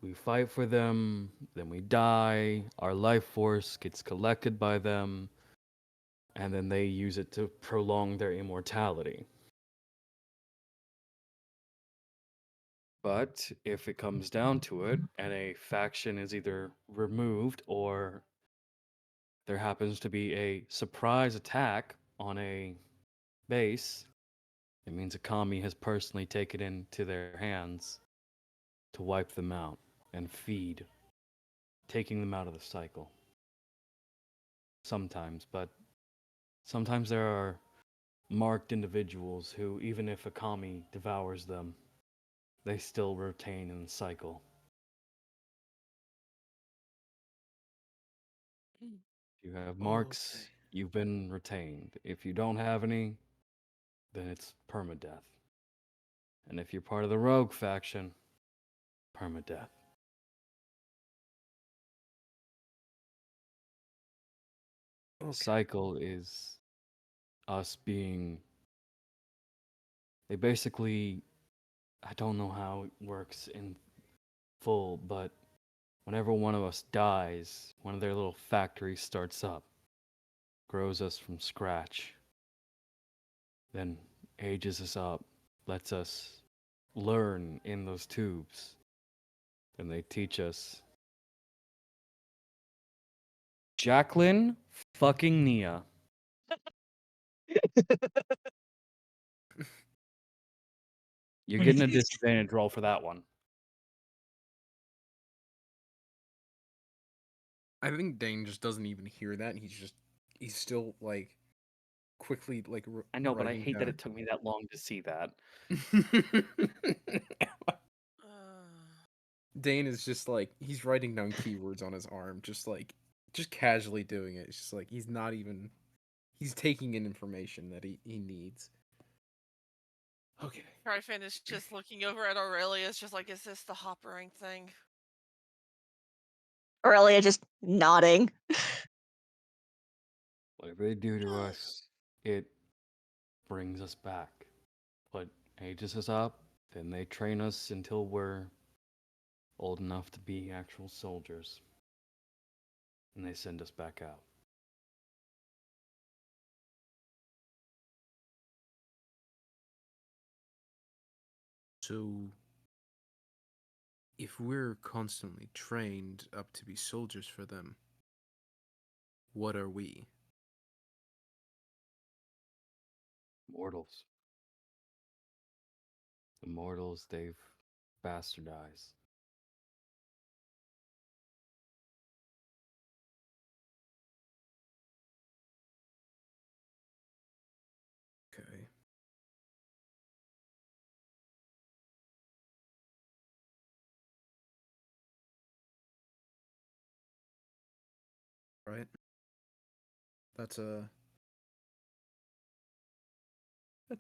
We fight for them, then we die, our life force gets collected by them, and then they use it to prolong their immortality. But if it comes down to it, and a faction is either removed or there happens to be a surprise attack on a base, it means a commie has personally taken it into their hands to wipe them out and feed, taking them out of the cycle. Sometimes, but sometimes there are marked individuals who, even if a commie devours them, they still retain in the cycle. If you have marks, Okay. you've been retained. If you don't have any, then it's permadeath. And if you're part of the rogue faction, permadeath. The cycle is us being. They basically. I don't know how it works in full, but whenever one of us dies, one of their little factories starts up, grows us from scratch, then ages us up, lets us learn in those tubes. Then they teach us. Jacqueline fucking Nia. You're getting a disadvantage roll for that one. I think Dane just doesn't even hear that. He's still like quickly like I know, but I writing hate that down. it took me that long to see that. Dane is just like he's writing down keywords on his arm, just casually doing it. It's just like he's taking in information that he needs. Okay. Tryphon is just looking over at Aurelia. It's just like, is this the hoppering thing? Aurelia just nodding. Whatever they do to us, it brings us back. But ages us up, then they train us until we're old enough to be actual soldiers. And they send us back out. So if we're constantly trained up to be soldiers for them, what are we? Mortals. The mortals, they've bastardized. Okay. Right. That's a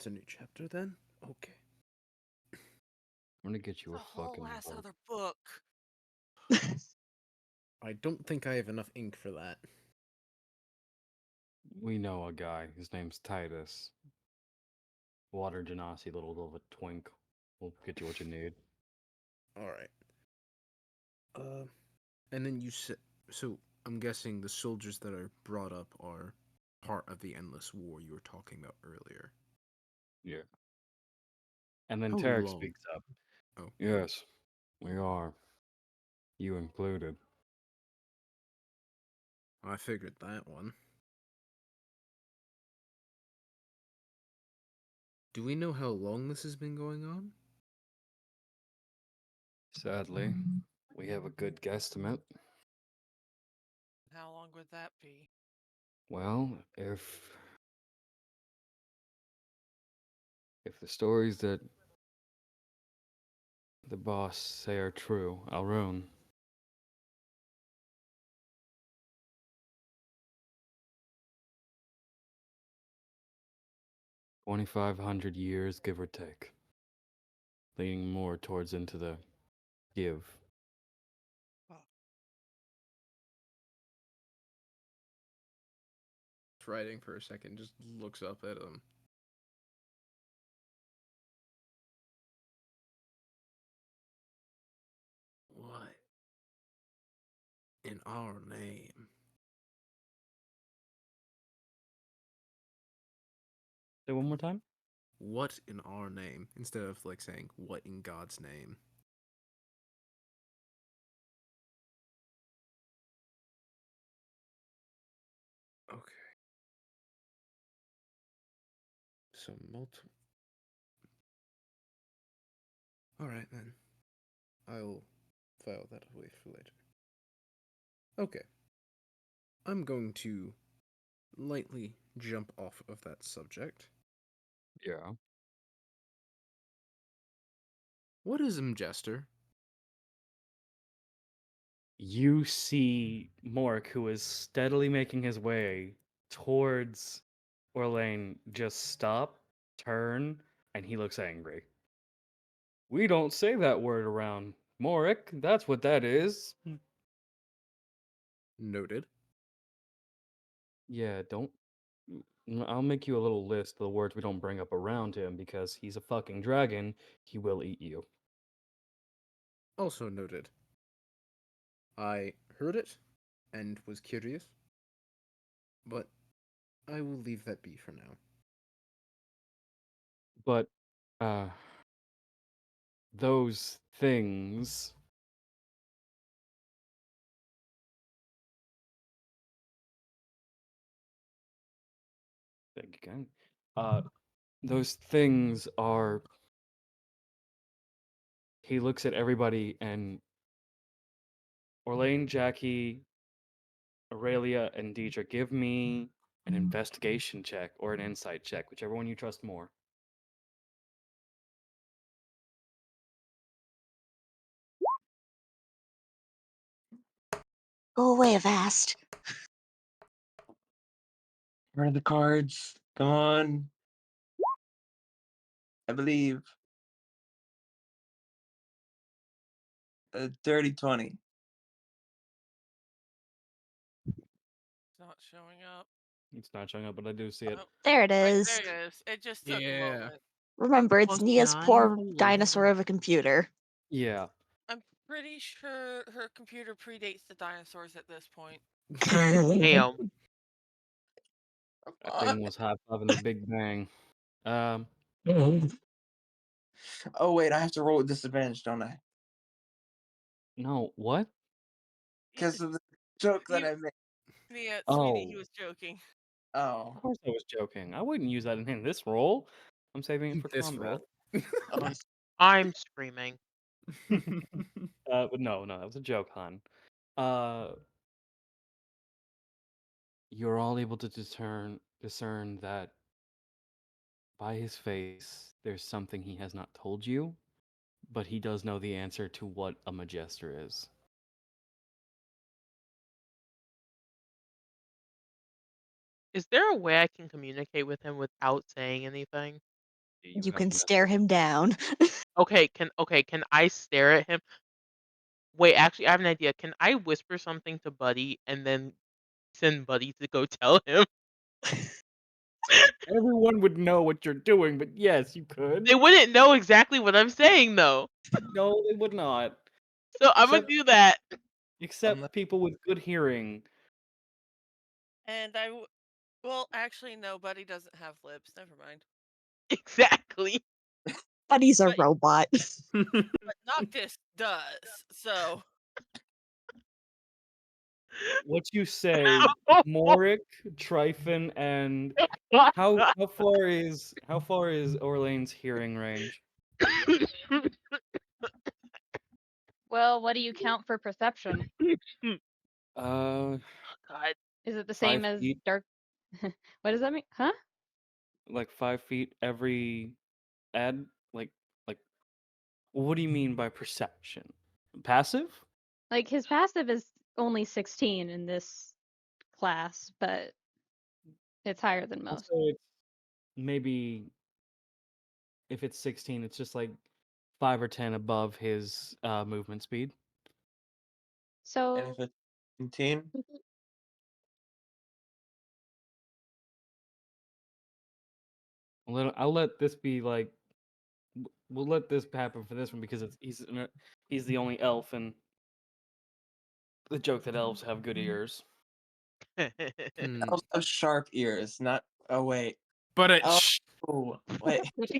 new chapter then. Okay. I'm gonna get you The a whole fucking last book. other book. I don't think I have enough ink for that. We know a guy. His name's Titus. Water Genasi, little of a twink. We'll get you what you need. All right. And then you said so. I'm guessing the soldiers that are brought up are part of the endless war you were talking about earlier. Yeah. And then How Tarek long? speaks up. Oh, Yes, we are. You included. I figured that one. Do we know how long this has been going on? Sadly, we have a good guesstimate. How long would that be? Well, if the stories that the boss say are true, Alrune, 2,500 years, give or take. Leaning more towards into the give. Writing for a second, just looks up at him. What in our name? Say one more time. What in our name? Instead of like saying what in God's name. Okay. So multiple. Alright then. I'll file that away for later. Okay. I'm going to lightly jump off of that subject. Yeah. What is Jester? You see Mork, who is steadily making his way towards Orlain, just stop, turn, and he looks angry. We don't say that word around Morik. That's what that is. Noted. Yeah, don't. I'll make you a little list of the words we don't bring up around him because he's a fucking dragon. He will eat you. Also noted. I heard it and was curious, but I will leave that be for now. But, those things. Think again. Those things are. He looks at everybody and Orlain, Jackie, Aurelia, and Deidre, give me an investigation check or an insight check, whichever one you trust more. Go away, Avast. Where are the cards? Come on. I believe. Dirty 20. It's not showing up. It's not showing up, but I do see it. Oh, There it right, is. there it is. It just took a Yeah. moment. Remember, it's Plus Nia's 9? poor Holy dinosaur hell. of a computer. Yeah. I'm pretty sure her computer predates the dinosaurs at this point. Damn. That thing was high-fiving the Big Bang. Oh, wait, I have to roll with disadvantage, don't I? No, what? Because of the joke that I made. Yeah, sweetie, he Oh, was joking. Oh. of course I was joking. I wouldn't use that in this roll. I'm saving it for This combat. roll. I'm screaming. But no, that was a joke, hon. You're all able to discern that by his face, there's something he has not told you, but he does know the answer to what a Majester is. Is there a way I can communicate with him without saying anything? You You have can stare him down. Okay, can I stare at him? Wait, actually, I have an idea. Can I whisper something to Buddy and then send Buddy to go tell him? Everyone would know what you're doing, but yes, you could. They wouldn't know exactly what I'm saying though. No, they would not. So I'm gonna Except, do that. except people with good hearing. And well, actually, no, Buddy doesn't have lips. Never mind. Exactly. Buddy's a But- robot. But Noctis does. So What you say, Morik, Tryphon, and how far is Orlain's hearing range? Well, what do you count for perception? Uh, God. Is it the 5 same as feet, dark? What does that mean? Huh? like 5 feet every add, like, what do you mean by perception? Passive? Like his passive is only 16 in this class, but it's higher than I'll most. say it's maybe if it's 16, it's just like 5 or 10 above his movement speed. And So if it's 17, I'll let this be like we'll let this happen for this one because he's the only elf, and the joke that elves have good ears. Hmm. elves have sharp ears, not. Oh wait. But it. Oh wait. What's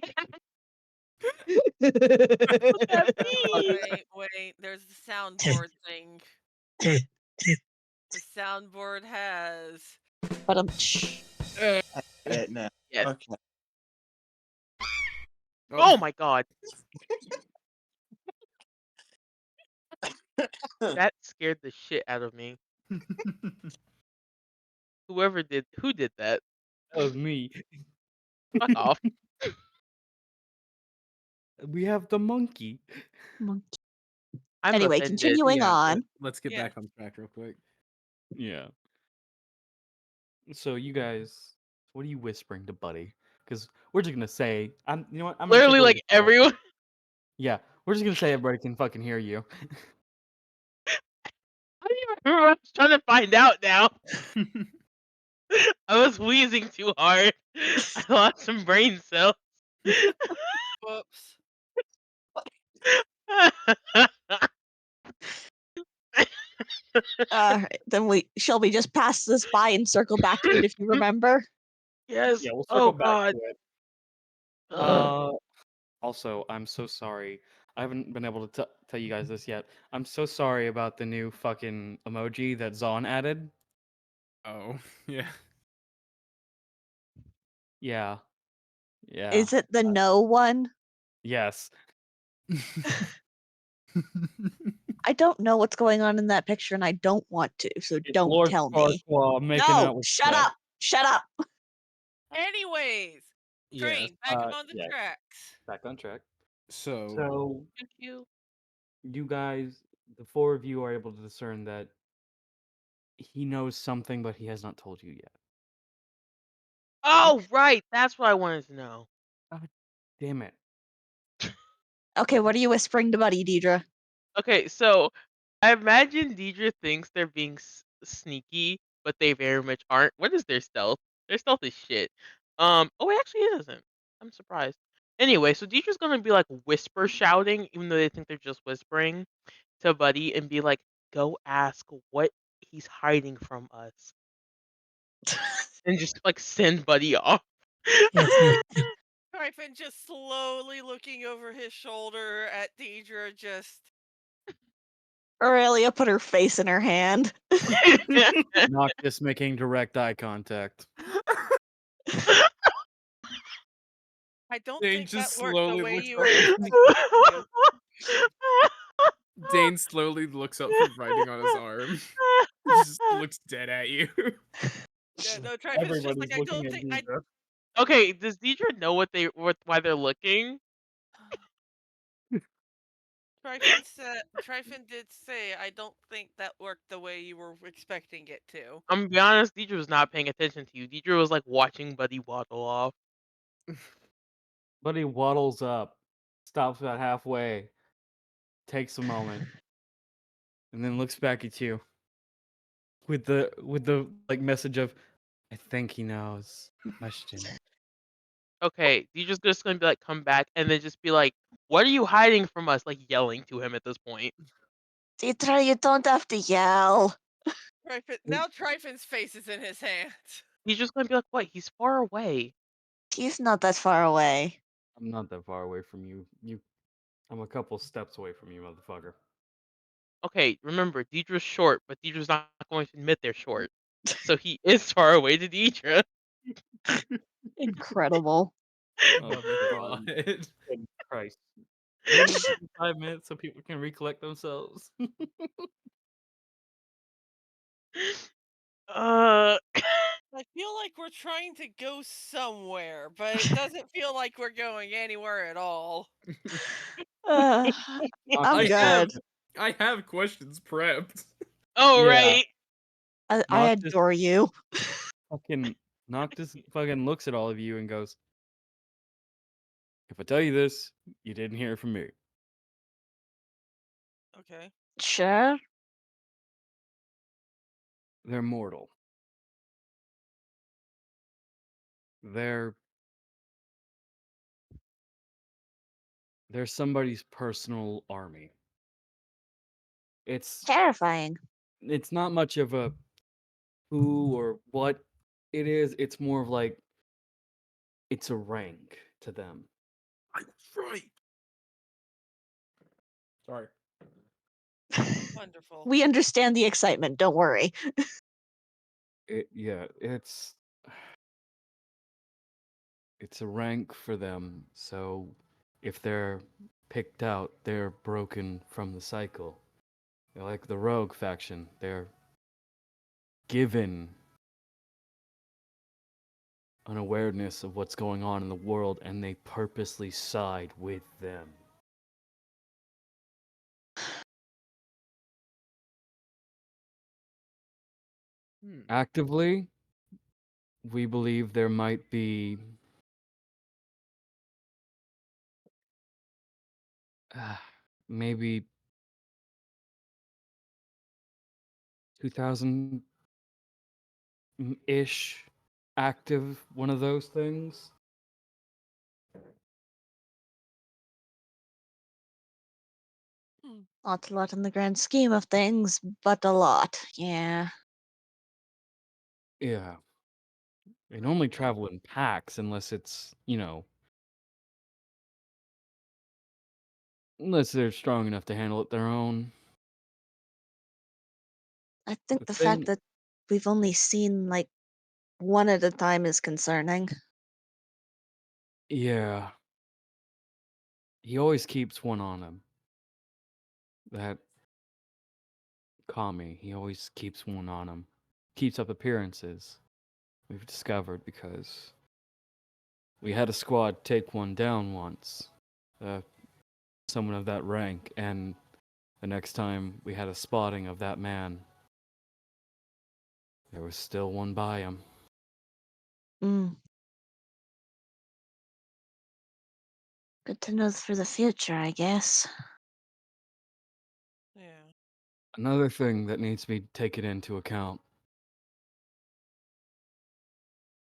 that mean? Wait. There's the soundboard thing. The soundboard has. But I get it now. Yes. Okay. Oh my god. That scared the shit out of me. Who did that? That was me. Fuck off. We have the monkey. monkey. I'm Anyway, offended. continuing on. Let's get Yeah. back on track real quick. Yeah. So you guys, what are you whispering to Buddy? Because we're just gonna say, you know what? I'm gonna take Literally, away like the call. everyone. Yeah, we're just gonna say everybody can fucking hear you. I don't even remember what I was trying to find out now. I was wheezing too hard. I lost some brain cells. Whoops. Then shall we just pass this by and circle back to it if you remember? Yes. Yeah, we'll Oh circle back god. to it. Ugh. Also, I'm so sorry. I haven't been able to tell you guys this yet. I'm so sorry about the new fucking emoji that Zon added. Oh, yeah. Yeah. Yeah. Is it the no one? Yes. I don't know what's going on in that picture and I don't want to, so It's don't Lord tell me. Farquaad making No, out with shut Steph. up. Shut up. Anyways, Yes. Train, back on the yeah. tracks. Back on track. So, So Thank you. you guys, the four of you, are able to discern that he knows something, but he has not told you yet. Oh right, that's what I wanted to know. God damn it. Okay, what are you whispering to Buddy, Deidre? Okay, so I imagine Deidre thinks they're being sneaky, but they very much aren't. What is their stealth? Their stealth is shit. Oh, wait, actually, it isn't. I'm surprised. Anyway, so Deidre's gonna be like whisper shouting, even though they think they're just whispering to Buddy, and be like, "Go ask what he's hiding from us," and just like send Buddy off. Tryphon just slowly looking over his shoulder at Deidre, just. Aurelia put her face in her hand. Noctis making direct eye contact. I don't Dane think just that worked the slowly way looks you up. were expecting it to. Dane slowly looks up from writing on his arm. Just looks dead at you. Yeah, no, Tryphon's just like, Everybody's I looking don't at think. Deidre. Okay, does Deidre know why they're looking? Tryphon did say, I don't think that worked the way you were expecting it to. I'm gonna be honest, Deidre was not paying attention to you. Deidre was like watching Buddy waddle off. Buddy waddles up, stops about halfway, takes a moment, and then looks back at you with the like message of, "I think he knows." Question. Okay, Deidre's just gonna be like, come back, and then just be like, "What are you hiding from us?" Like yelling to him at this point. Deidre, you don't have to yell. Now Tryphon's face is in his hands. He's just gonna be like, "What? He's far away." He's not that far away. I'm not that far away from you. I'm a couple steps away from you, motherfucker. Okay, remember, Deidre's short, but Deidre's not going to admit they're short. So he is far away to Deidre. Incredible. Oh my god. Good Christ. We need 5 minutes so people can recollect themselves. Uh, I feel like we're trying to go somewhere, but it doesn't feel like we're going anywhere at all. Uh, I'm good. I have questions prepped. oh Yeah. right. I Noctis adore you. Noctis fucking looks at all of you and goes, If I tell you this, you didn't hear it from me. Okay. Sure. They're mortal. They're somebody's personal army. It's Terrifying. not much of a who or what it is. It's more of like it's a rank to them. I was right. Sorry. Wonderful. We understand the excitement. Don't worry. It's a rank for them. So if they're picked out, they're broken from the cycle. They're like the rogue faction. They're given an awareness of what's going on in the world, and they purposely side with them. Actively, we believe there might be maybe 2,000 ish active one of those things. Not a lot in the grand scheme of things, but a lot. Yeah. Yeah. They normally travel in packs unless it's, unless they're strong enough to handle it their own. I think The the fact thing, that we've only seen like one at a time is concerning. yeah, he always keeps one on him. That Kami, he always keeps one on him. Keeps up appearances. We've discovered because we had a squad take one down once. Someone of that rank, and the next time we had a spotting of that man, there was still one by him. Mm. Good to know for the future, I guess. Yeah. Another thing that needs to be taken into account,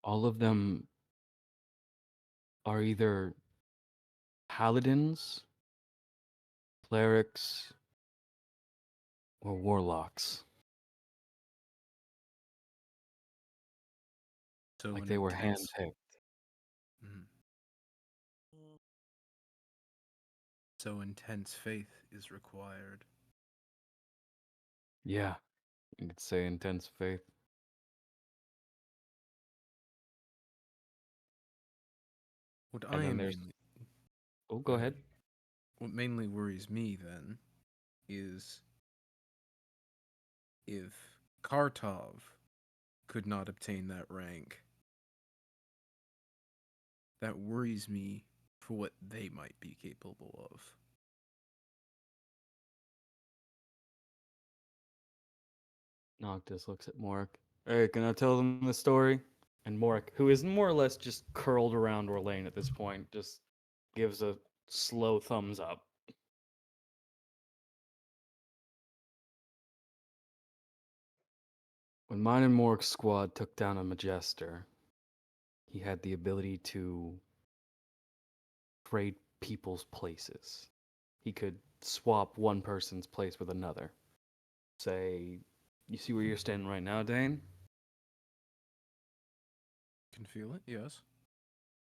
all of them are either paladins, clerics, or warlocks. So Like an they were intense. handpicked. Mhm. Mm. So intense faith is required. Yeah, you could say intense faith. What And I then am there's. mainly. Oh, Go go ahead. ahead. What mainly worries me then is if Kartov could not obtain that rank. That worries me for what they might be capable of. Noctis looks at Morik. Hey, can I tell them the story? And Morik, who is more or less just curled around Orlain at this point, just gives a slow thumbs up. When mine and Morik's squad took down a Majester, he had the ability to trade people's places. He could swap one person's place with another. Say, you see where you're standing right now, Dein? Can feel it, yes.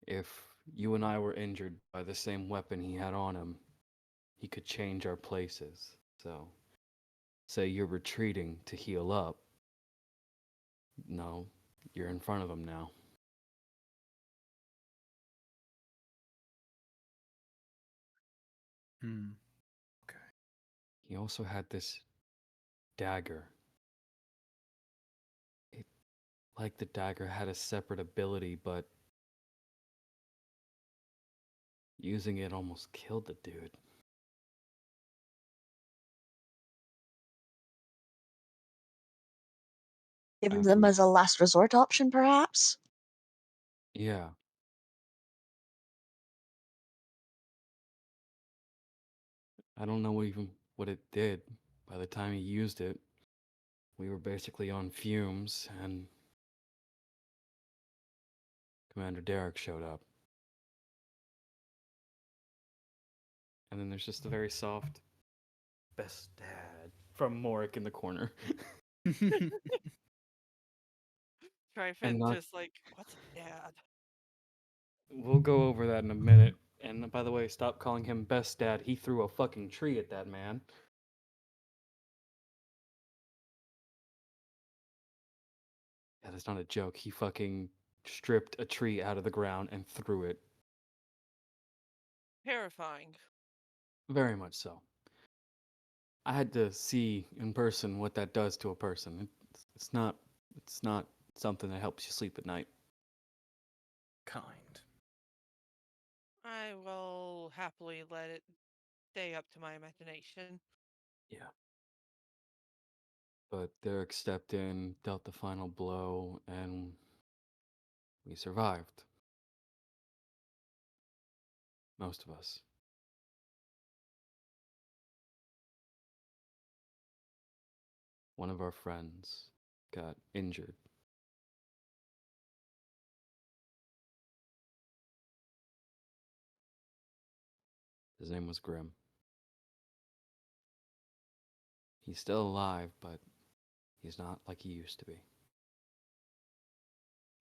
If you and I were injured by the same weapon he had on him, he could change our places. So, say you're retreating to heal up. No, you're in front of him now. Okay. He also had this dagger. It, like the dagger had a separate ability, but using it almost killed the dude. Giving them After, as a last resort option, perhaps? yeah. I don't know even what it did. By the time he used it, we were basically on fumes, and Commander Derek showed up. And then there's just a very soft, best dad from Morik in the corner. Tryphon not- just like, what's dad? We'll go over that in a minute. And by the way, stop calling him best dad. He threw a fucking tree at that man. Yeah, that's not a joke. He fucking stripped a tree out of the ground and threw it. Terrifying. Very much so. I had to see in person what that does to a person. It's not something that helps you sleep at night. Kind. I will happily let it stay up to my imagination. Yeah. But Derek stepped in, dealt the final blow, and we survived. Most of us. One of our friends got injured. His name was Grim. He's still alive, but he's not like he used to be.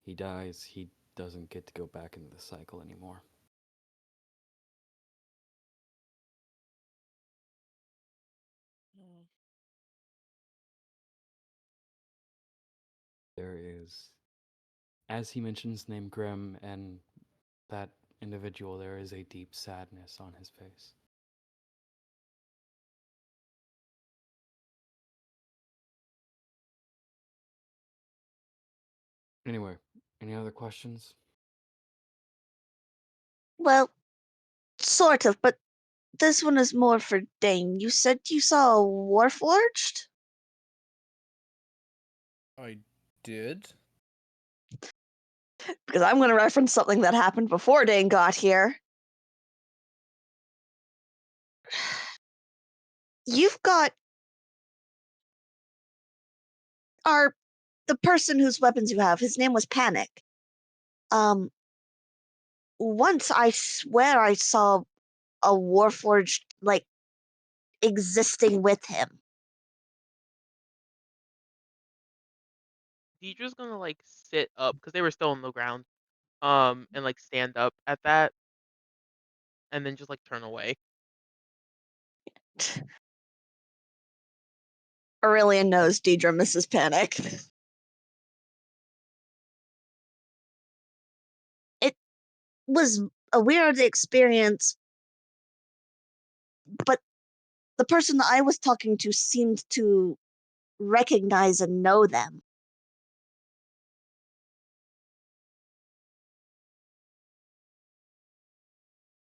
He dies, he doesn't get to go back into the cycle anymore. Mm. There is, as he mentions the name Grim and that individual, there is a deep sadness on his face. Anyway, any other questions? Well, sort of, but this one is more for Dein. You said you saw a Warforged? I did. Because I'm going to reference something that happened before Dein got here. You've got the person whose weapons you have. His name was Panic. Once I swear I saw a Warforged like existing with him. Deidre's gonna like sit up because they were still on the ground, and like stand up at that, and then just like turn away. Aurelia knows Deidre misses Panic. It was a weird experience, but the person that I was talking to seemed to recognize and know them.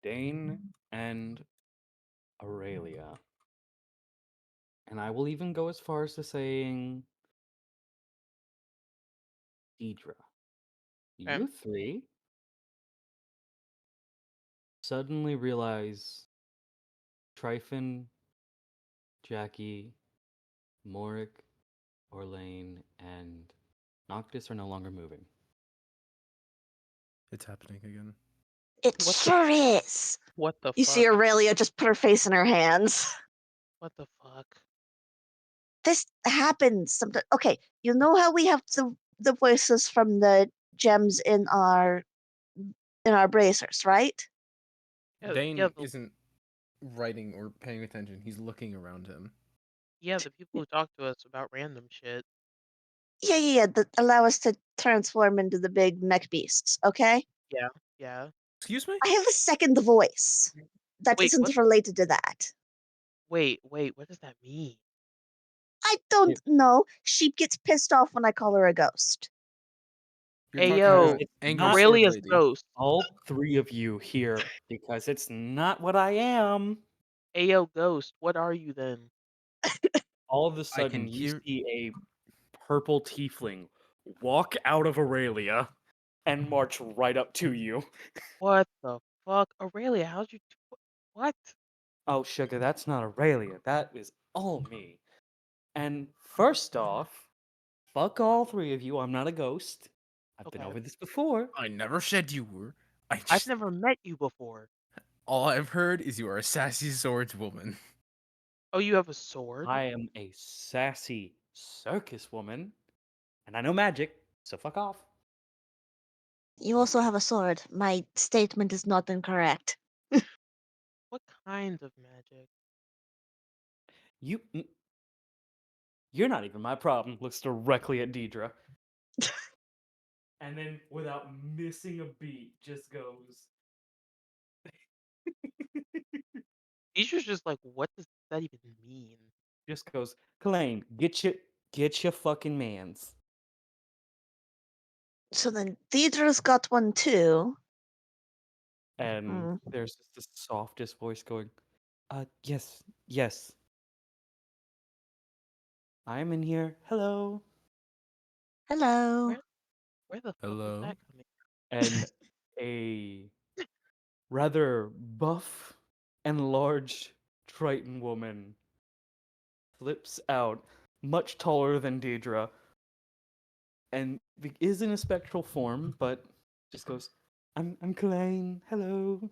Dein and Aurelia. And I will even go as far as to saying Deidre. You three suddenly realize Tryphon, Jackie, Morik, Orlain, and Noctis are no longer moving. It's happening again. It What the- sure is. What the You fuck? see Aurelia just put her face in her hands. What the fuck? This happens sometimes. Okay, you know how we have the voices from the gems in our bracers, right? Dein Yeah, isn't writing or paying attention. He's looking around him. yeah, the people who talk to us about random shit. Yeah, that allow us to transform into the big mech beasts, okay? Yeah. Excuse me? I have a second voice that Wait, not what? related to that. Wait, what does that mean? I don't know. She gets pissed off when I call her a ghost. You're Hey, talking yo, about It's Angry not- Sword Aurelia's Lady. ghost. All three of you here because it's not what I am. Hey, yo, ghost, what are you then? All of a I can sudden, you hear- see a purple tiefling walk out of Aurelia and march right up to you. What the fuck? Aurelia, how'd you... What? Oh, sugar, that's not Aurelia. That is all me. And first off, fuck all three of you. I'm not a ghost. I've been Okay. over this before. I never said you were. I I've just never met you before. all I've heard is you are a sassy swordswoman. Oh, you have a sword? I am a sassy circus woman, and I know magic, so fuck off. You also have a sword. My statement is not incorrect. What kind of magic? You, you're not even my problem. Looks directly at Deidre. And then, without missing a beat, just goes. Teacher's just like, what does that even mean? Just goes. Claim, get your fucking mans. So then Deidre's got one too. And Hmm. there's just the softest voice going, yes, yes. I'm in here. Hello. Hello. Where the fuck was Hello. that coming And a rather buff and large Triton woman flips out, much taller than Deidre, and is in a spectral form, but just goes, I'm Kouren. Hello.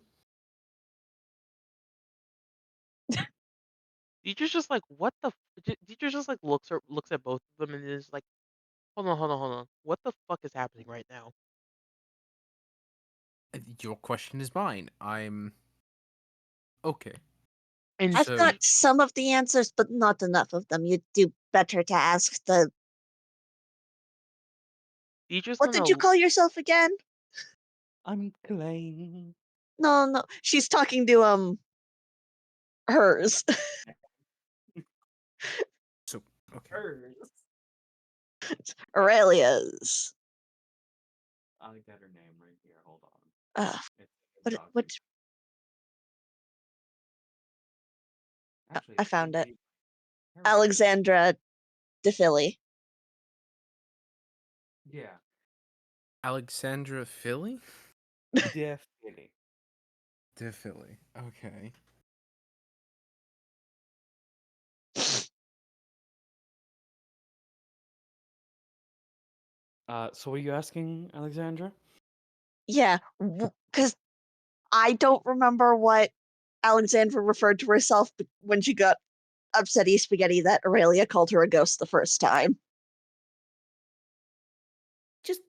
Teacher's just like, what the? Teacher just like looks at both of them and is like, hold on, hold on, hold on. What the fuck is happening right now? Your question is mine. I'm okay. And I've So got some of the answers, but not enough of them. You'd do better to ask the. teacher's What did you gonna. call yourself again? I'm Kouren. No, no. She's talking to hers. so okay. Hers. Aurelia's. I got her name right here. Hold on. Uh, It's what? What? Actually, I it's in found it. the character. Alexandra DeFilly. Yeah, Alexandra Philly? definitely. De Philly. Okay. So what are you asking, Alexandra? Yeah, because I don't remember what Alexandra referred to herself when she got upsetty spaghetti that Aurelia called her a ghost the first time. Just,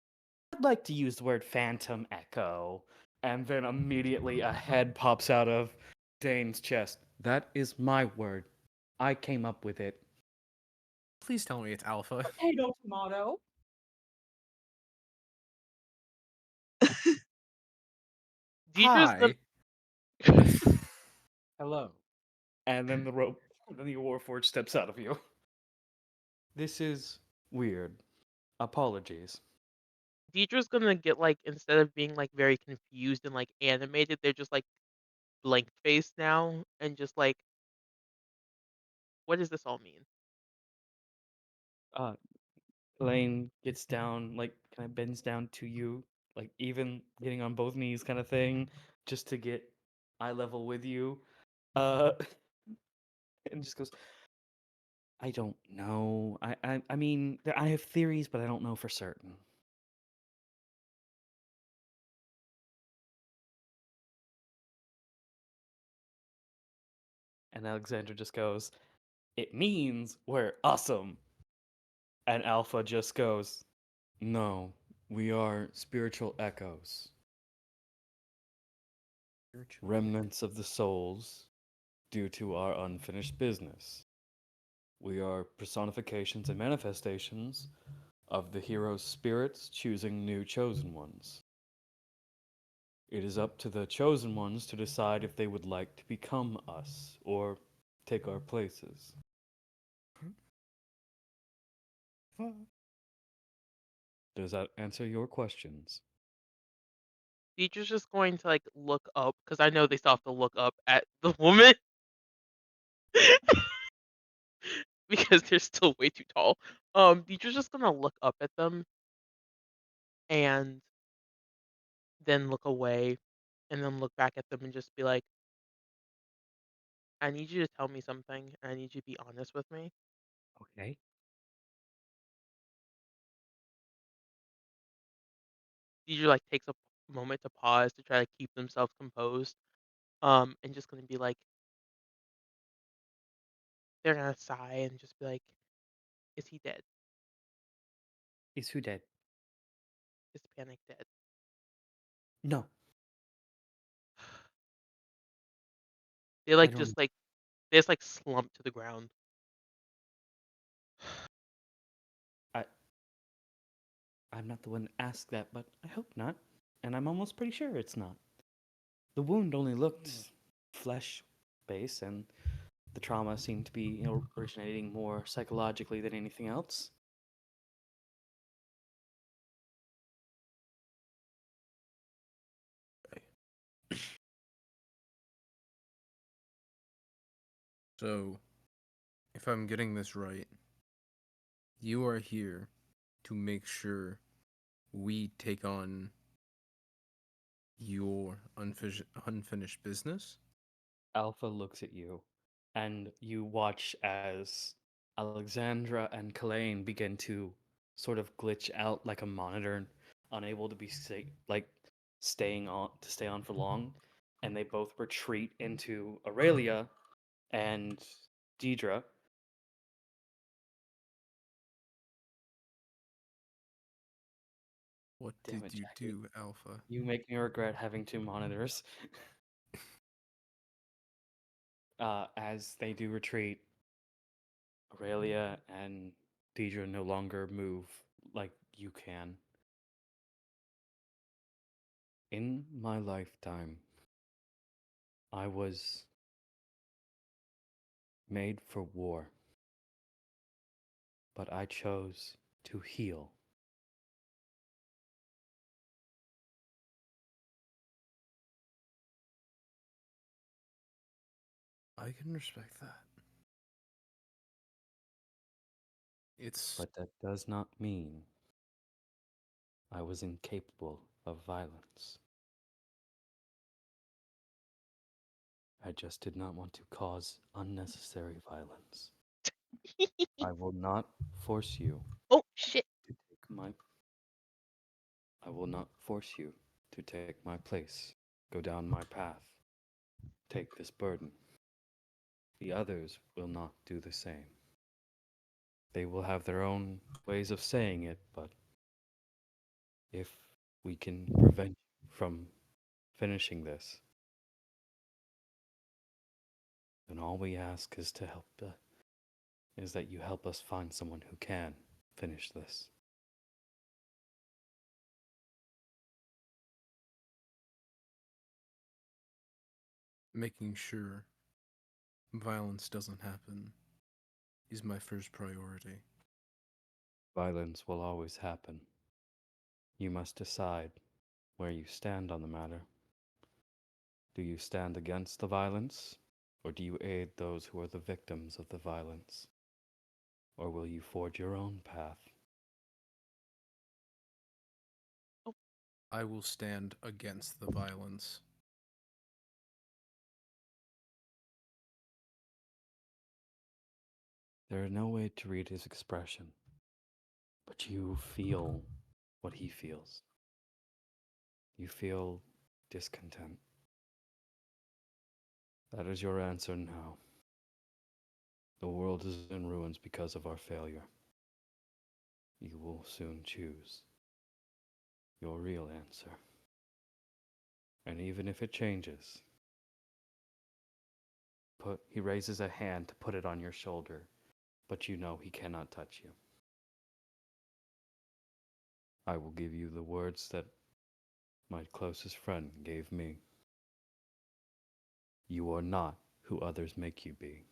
I'd like to use the word phantom echo. And then immediately a head pops out of Dane's chest. That is my word. I came up with it. Please tell me it's Alpha. Potato tomato. Teacher's gonna. Hi. Hello. And then then the Warforged steps out of you. This is weird. Apologies. Teacher's gonna get like, instead of being like very confused and like animated, they're just like blank faced now and just like, what does this all mean? Uh, Elaine gets down, like, kind of bends down to you, like, even getting on both knees kind of thing, just to get eye level with you. Uh, and just goes, I don't know. I mean, I have theories, but I don't know for certain. And Alexandra just goes, it means we're awesome. And Alpha just goes, no, we are spiritual echoes, remnants of the souls due to our unfinished business. We are personifications and manifestations of the hero's spirits choosing new chosen ones. It is up to the chosen ones to decide if they would like to become us or take our places. Does that answer your questions? Teacher's just going to like look up because I know they still have to look up at the woman because they're still way too tall. Teacher's just gonna look up at them and then look away and then look back at them and just be like, I need you to tell me something, and I need you to be honest with me. Okay. Deidre like takes a moment to pause to try to keep themselves composed. And just gonna be like, they're gonna sigh and just be like, "Is he dead? Is who dead? Is Panic dead?" No, They I like don't. they just like slump to the ground. I I'm not the one to ask that, but I hope not. And I'm almost pretty sure it's not. The wound only looked flesh based, and the trauma seemed to be, originating more psychologically than anything else. So, if I'm getting this right, you are here to make sure we take on your unfinished business? Alpha looks at you, and you watch as Alexandra and Kalain begin to sort of glitch out like a monitor, unable to be stay on for long, and they both retreat into Aurelia and Deidre. What Damn it, did you Jackie. do, Alpha? You make me regret having two monitors. As they do retreat, Aurelia and Deidre no longer move like you can. In my lifetime, I was made for war, but I chose to heal. I can respect that. It's But that does not mean I was incapable of violence. I just did not want to cause unnecessary violence. I will not force you Oh shit! to take my I will not force you to take my place. Go down my path. Take this burden. The others will not do the same. They will have their own ways of saying it, but if we can prevent you from finishing this, then all we ask is is that you help us find someone who can finish this. making sure violence doesn't happen is my first priority. Violence will always happen. You must decide where you stand on the matter. Do you stand against the violence, or do you aid those who are the victims of the violence? Or will you forge your own path? Oh, I will stand against the violence. There is no way to read his expression, but you feel what he feels. You feel discontent. That is your answer now. The world is in ruins because of our failure. You will soon choose your real answer. And even if it changes, he raises a hand to put it on your shoulder, but you know he cannot touch you. I will give you the words that my closest friend gave me. You are not who others make you be.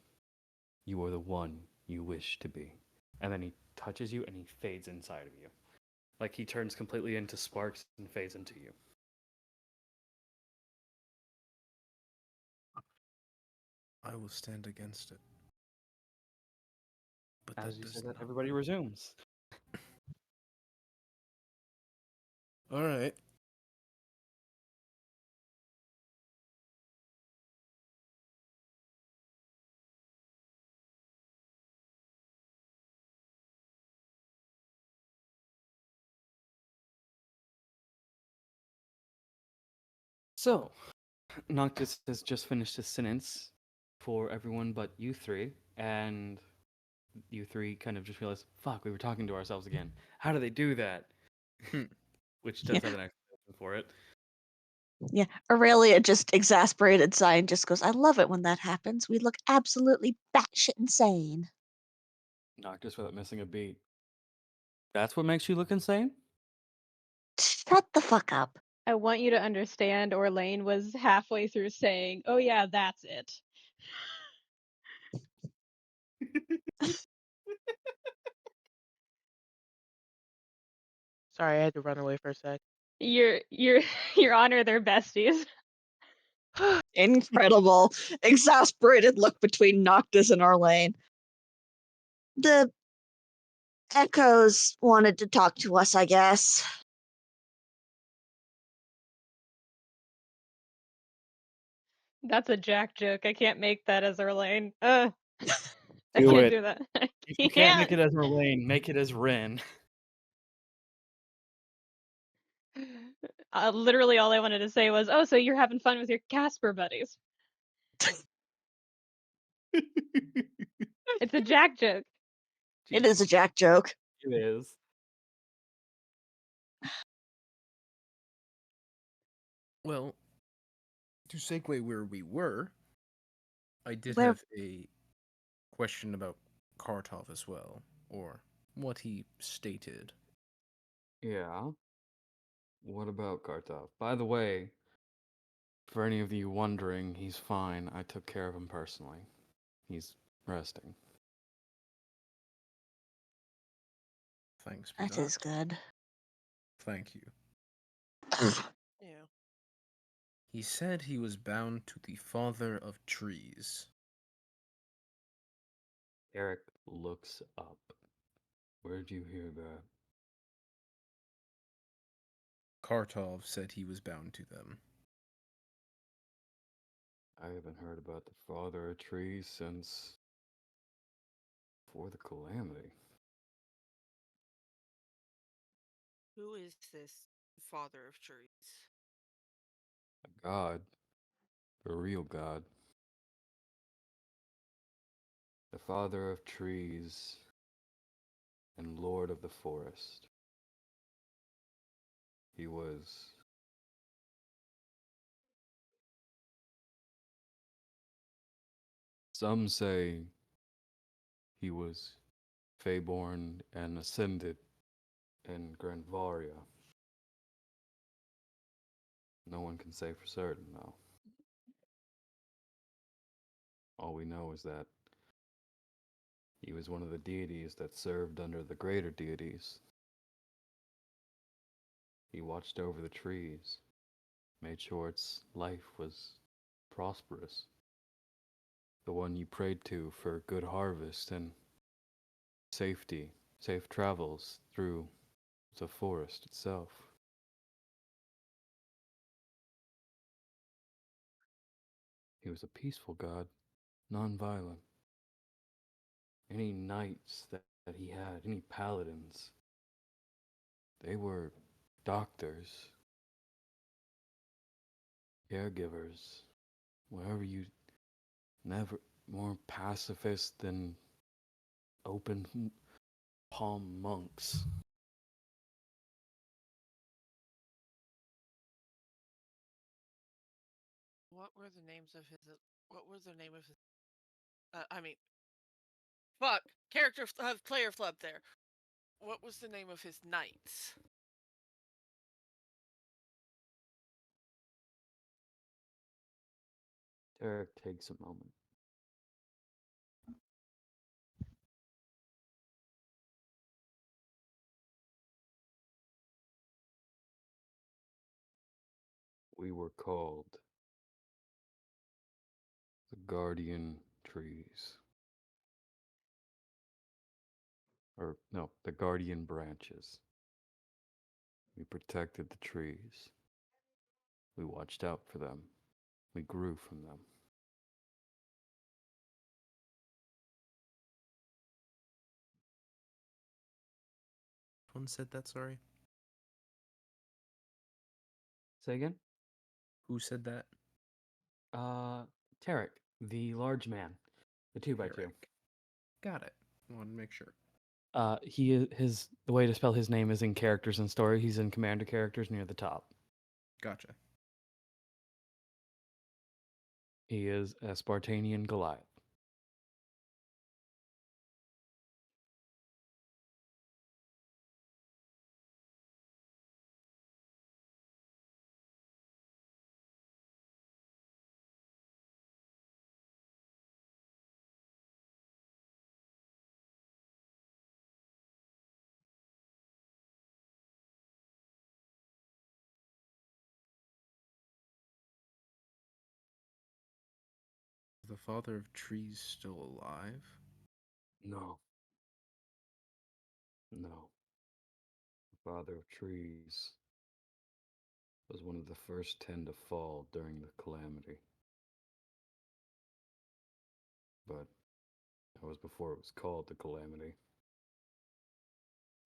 You are the one you wish to be. And then he touches you and he fades inside of you. Like he turns completely into sparks and fades into you. I will stand against it. But As that you say does that, not. everybody resumes. All right. So, Noctis has just finished his sentence for everyone but you three, and you three kind of just realize, fuck, we were talking to ourselves again. How do they do that? Which does have an explanation for it. Yeah, Aurelia just exasperated sigh and just goes, I love it when that happens. We look absolutely batshit insane. Noctis without missing a beat. That's what makes you look insane? Shut the fuck up. I want you to understand Orlain was halfway through saying, oh yeah, that's it. Sorry, I had to run away for a sec. Your your honor, they're besties. Incredible. Exasperated look between Noctis and Orlain. The echoes wanted to talk to us, I guess. That's a Jack joke. I can't make that as Orlain. I Do can't it. do that. I If you can't make it can't. as Orlain, make it as Ren. Literally all I wanted to say was, oh, so you're having fun with your Casper buddies. It's a Jack joke. It is a Jack joke. It is. Well, to segue where we were, I did Where- have a question about Kartov as well, or what he stated. Yeah. What about Kartov? By the way, for any of you wondering, he's fine. I took care of him personally. He's resting. Thanks, That is good. Thank you. Yeah. He said he was bound to the Father of Trees. Eric looks up. Where'd you hear that? Kartov said he was bound to them. I haven't heard about the Father of Trees since before the Calamity. Who is this father of trees? A god. A real god. The Father of Trees and Lord of the Forest. He was some say he was Feyborn and ascended in Grandvaria. No one can say for certain, though. All we know is that he was one of the deities that served under the greater deities. He watched over the trees, made sure its life was prosperous. The one you prayed to for good harvest and safety, safe travels through the forest itself. He was a peaceful god, non-violent. Any knights that he had, any paladins, they were doctors, caregivers, wherever you never more pacifist than open palm monks. What were the names of his? What was the name of his? I mean, fuck. Player flub there. What was the name of his knights? Derek takes a moment. We were called the Guardian Trees. Or, no, the Guardian Branches. We protected the trees. We watched out for them. We grew from them. One said that, sorry? Say again? Who said that? Tarek, the large man, the 2x2. Eric. Got it. Wanted to make sure. The way to spell his name is in characters and story. He's in commander characters near the top. Gotcha. He is a Spartanian Goliath. Is the father of trees still alive? No. No. The father of trees was one of the first 10 to fall during the calamity. But that was before it was called the calamity.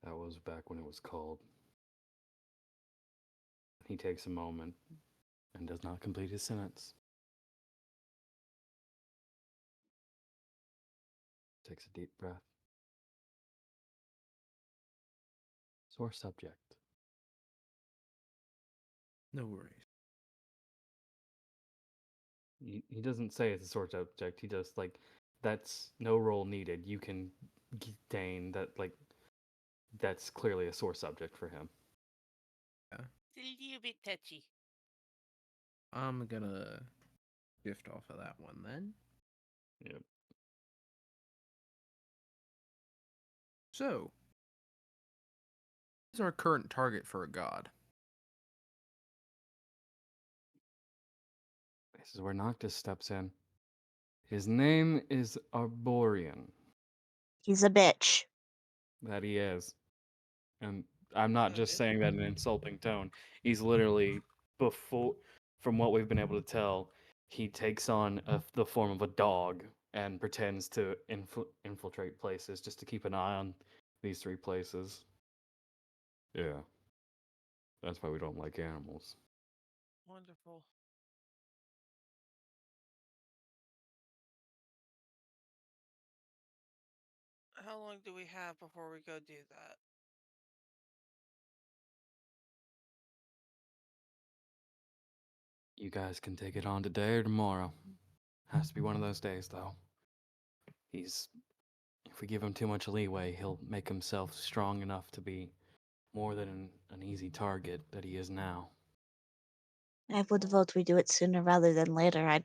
That was back when it was called. He takes a moment and does not complete his sentence. Takes a deep breath. Sore subject. No worries. He doesn't say it's a sore subject. He just that's no role needed. You can Dein that that's clearly a sore subject for him. Yeah. It's a little bit touchy. I'm gonna shift off of that one then. Yep. So, who's our current target for a god? This is where Noctis steps in. His name is Arborian. He's a bitch. That he is. And I'm not just Noted. saying that in an insulting tone. He's literally, from what we've been able to tell, he takes on the form of a dog and pretends to infiltrate places just to keep an eye on these 3 places. Yeah. That's why we don't like animals. Wonderful. How long do we have before we go do that? You guys can take it on today or tomorrow. Has to be one of those days, though. If we give him too much leeway, he'll make himself strong enough to be more than an easy target that he is now. I would vote we do it sooner rather than later. I'd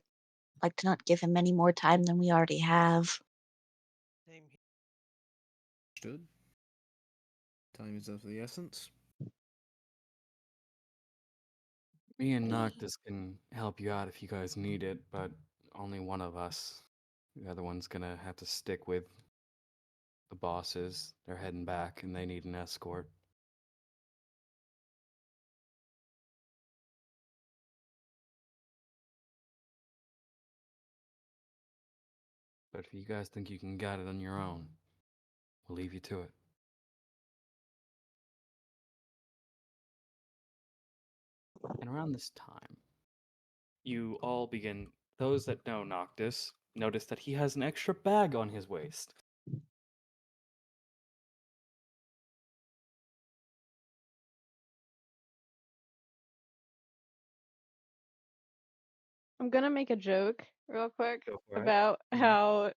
like to not give him any more time than we already have. Same here. Understood. Time is of the essence. Me and Noctis can help you out if you guys need it, but only one of us. The other one's gonna have to stick with the bosses. They're heading back and they need an escort. But if you guys think you can get it on your own, we'll leave you to it. And around this time, you all begin. Those that know Noctis notice that he has an extra bag on his waist. I'm gonna make a joke real quick Go for it. about Mhm. how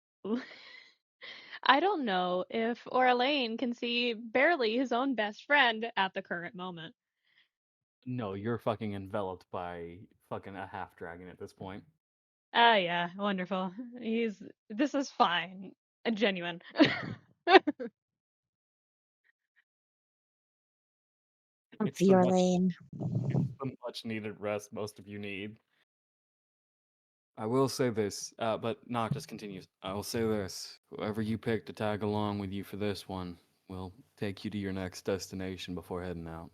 I don't know if Orlain can see barely his own best friend at the current moment. No, you're fucking enveloped by fucking a half dragon at this point. Ah, yeah, wonderful. This is fine. Genuine. It's For the your much, lane. it's the much needed rest most of you need. I will say this, but Noctis continues. I will say this: whoever you pick to tag along with you for this one will take you to your next destination before heading out.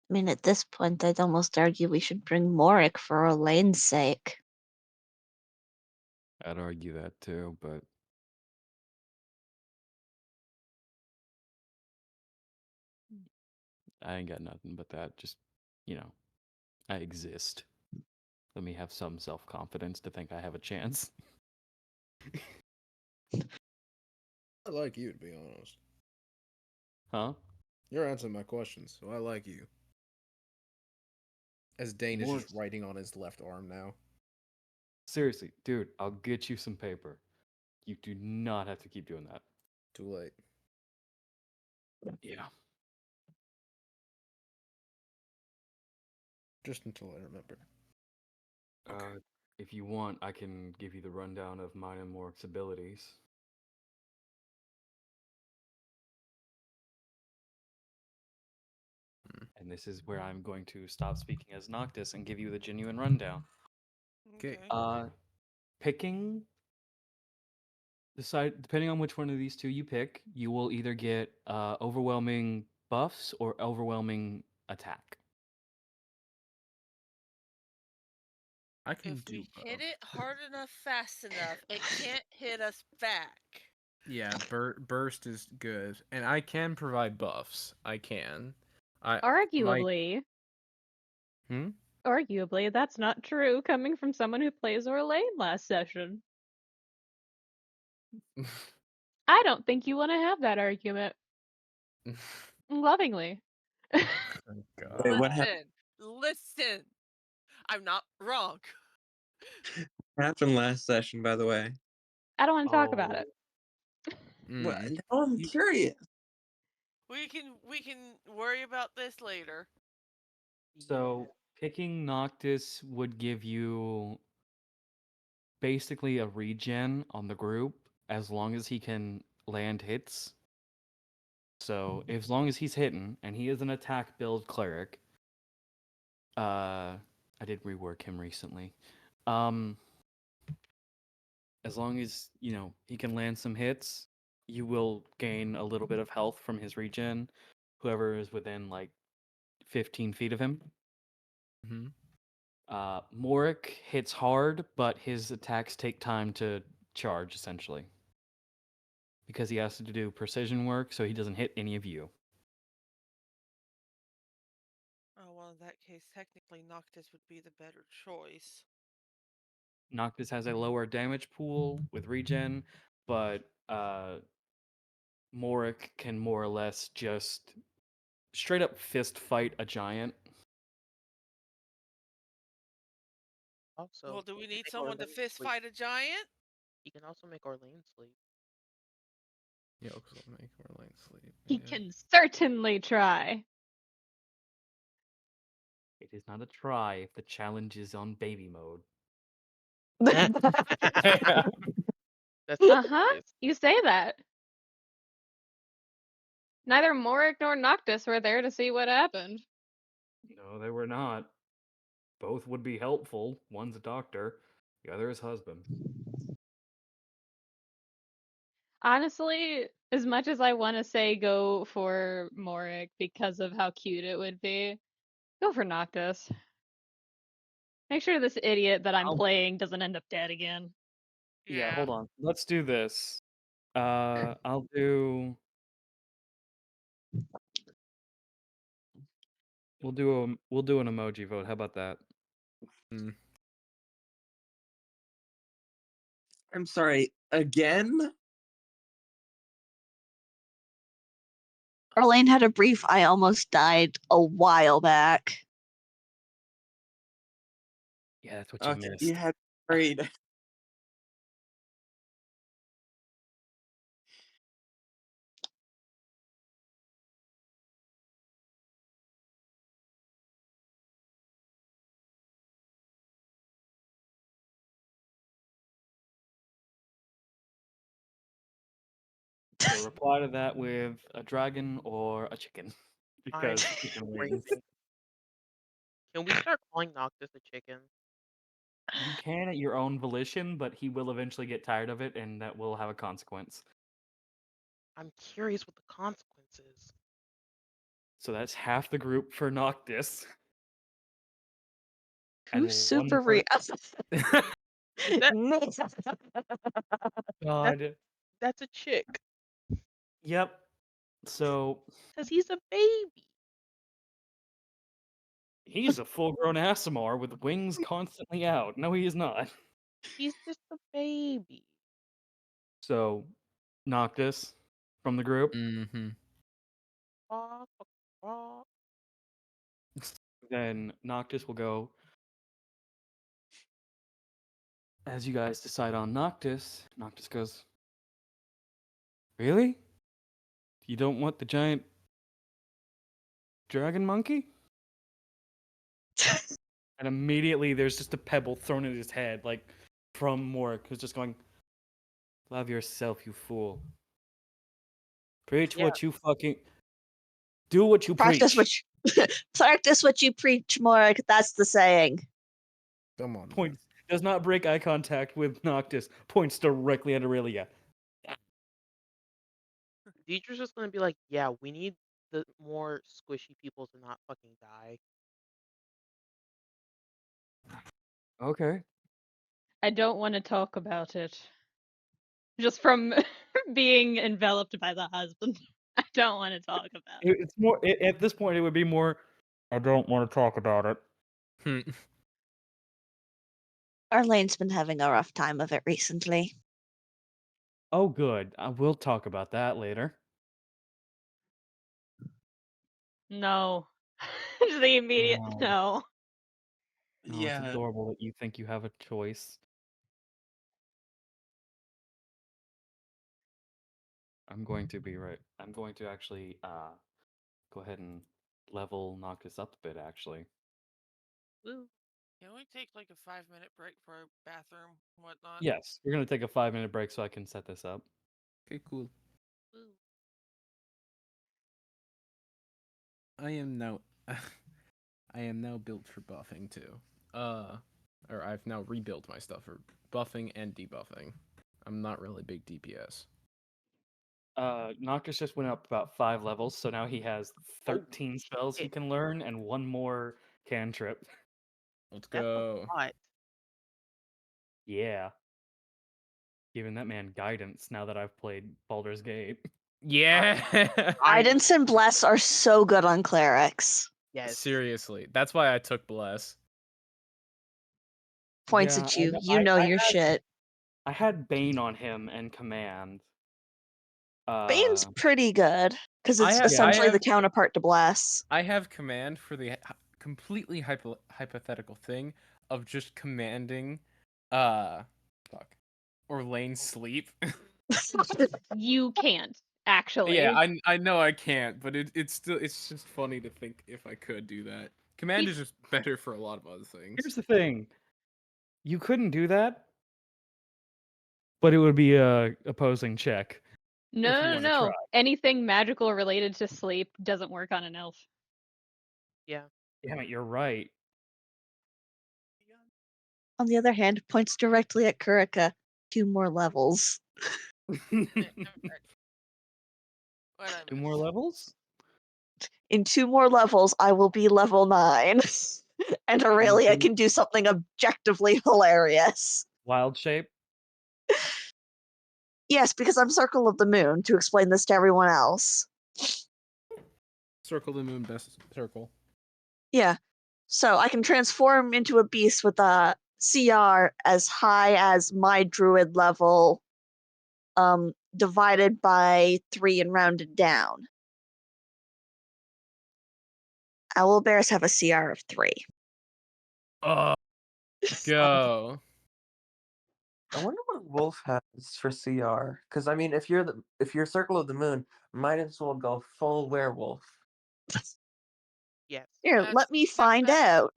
I mean, at this point, I'd almost argue we should bring Morik for Elaine's sake. I'd argue that too, but I ain't got nothing but that. Just, I exist. Let me have some self-confidence to think I have a chance. I like you, to be honest. Huh? You're answering my questions, so I like you. As Dein is More just writing on his left arm now. seriously, dude, I'll get you some paper. You do not have to keep doing that. Too late. Yeah. Just until I remember. Okay. If you want, I can give you the rundown of mine and Mork's abilities. And this is where I'm going to stop speaking as Noctis and give you the genuine rundown. Okay. Picking depending on which one of these two you pick, you will either get overwhelming buffs or overwhelming attack. I can If do we both. hit it hard enough, fast enough, it can't hit us back. Yeah, burst is good, and I can provide buffs. I can. Arguably, Hmm? arguably, that's not true coming from someone who plays Orlain last session. I don't think you want to have that argument. Lovingly. Oh, Wait, God. what happened? Listen. I'm not wrong. Happened last session, by the way? I don't want to talk about it. Well, Mm. now I'm curious. We can worry about this later. So picking Noctis would give you basically a regen on the group as long as he can land hits. So as long as he's hitting, and he is an attack build cleric. I did rework him recently. As long as, he can land some hits, you will gain a little bit of health from his regen, whoever is within like 15 feet of him. Mhm. Morik hits hard, but his attacks take time to charge, essentially. Because he has to do precision work, so he doesn't hit any of you. Oh, well, in that case, technically Noctis would be the better choice. Noctis has a lower damage pool with regen, but Morik can more or less just straight up fist fight a giant. Also, Well, do we he can need make someone to Orlain fist sleep. fight a giant? He can also make Orlain sleep. Yeah, because I'll make Orlain sleep. He Yeah. can certainly try. It is not a try if the challenge is on baby mode. That's Uh-huh. You say that. Neither Morik nor Noctis were there to see what happened. No, they were not. Both would be helpful. One's a doctor, the other is husband. Honestly, as much as I want to say go for Morik because of how cute it would be, go for Noctis. Make sure this idiot that I'm playing doesn't end up dead again. Yeah, hold on. Let's do this. I'll do. We'll do an emoji vote. How about that? I'm sorry, again? Orlain had a brief I almost died a while back. Yeah, that's what you Okay, missed. you had great. So reply to that with a dragon or a chicken, because I'm chicken wins. craving. Can we start calling Noctis a chicken? You can at your own volition, but he will eventually get tired of it, and that will have a consequence. I'm curious what the consequence is. So that's half the group for Noctis. Who's super real? God. That's a chick. Yep. So Because he's a baby. He's a full-grown Aasimar with wings constantly out. No, he is not. He's just a baby. So, Noctis from the group. Mm-hmm. Fuck, fuck, fuck. Then Noctis will go. As you guys decide on Noctis, Noctis goes, "Really? You don't want the giant dragon monkey?" And immediately there's just a pebble thrown at his head, like from Mork, who's just going, "Love yourself, you fool. Preach Yeah. what you fucking do what you Practice preach." practice what you preach, Morg. That's the saying. Come on. Points does not break eye contact with Noctis. Points directly at Aurelia. Deidre's just gonna be like, yeah, we need the more squishy people to not fucking die. Okay. I don't want to talk about it. Just from being enveloped by the husband. I don't want to talk about it. It's more at this point. It would be more. I don't want to talk about it. Orlain's been having a rough time of it recently. Oh, good. We'll talk about that later. No. Just the immediate No. no. Oh, it's adorable that you think you have a choice. I'm going to actually go ahead and level Noctis up a bit, actually. Woo. Can we take like a 5-minute break for a bathroom and whatnot? Yes, we're going to take a 5-minute break so I can set this up. Okay, cool. Woo. I am now built for buffing too. Or I've now rebuilt my stuff for buffing and debuffing. I'm not really big DPS. Noctis just went up about 5 levels, so now he has 13 spells he shit. can learn and one more cantrip. Let's That's a go. lot. Yeah. Giving that man guidance now that I've played Baldur's Gate. Yeah. Guidance and Bless are so good on clerics. Yes. Seriously, that's why I took Bless. Points Yeah, at I you. know- You know your had, shit. I had Bane on him and Command. Bane's pretty good because I it's have- I essentially the have- counterpart to Bless. I have command for the completely hypothetical thing of just commanding, Orlain sleep. You can't, actually. Yeah, I know I can't, but it's just funny to think if I could do that. Command is just better for a lot of other things. Here's the thing. You couldn't do that, but it would be a opposing check. if you No, wanna no. try. Anything magical related to sleep doesn't work on an elf. Yeah. Damn it, you're right. On the other hand, points directly at Kurika. 2 more levels. What I 2 more missed? levels? In 2 more levels, I will be level 9. And Aurelia two- can do something objectively hilarious. Wild shape? Yes, because I'm Circle of the Moon, to explain this to everyone else. Circle the moon, best circle. Yeah. So I can transform into a beast with a CR as high as my druid level, divided by 3 and rounded down. Owl bears have a CR of 3. Go. I wonder what Wolf has for CR. Because I mean, if you're Circle of the Moon, might as well go full werewolf. Yes. Here, That's- let me find out.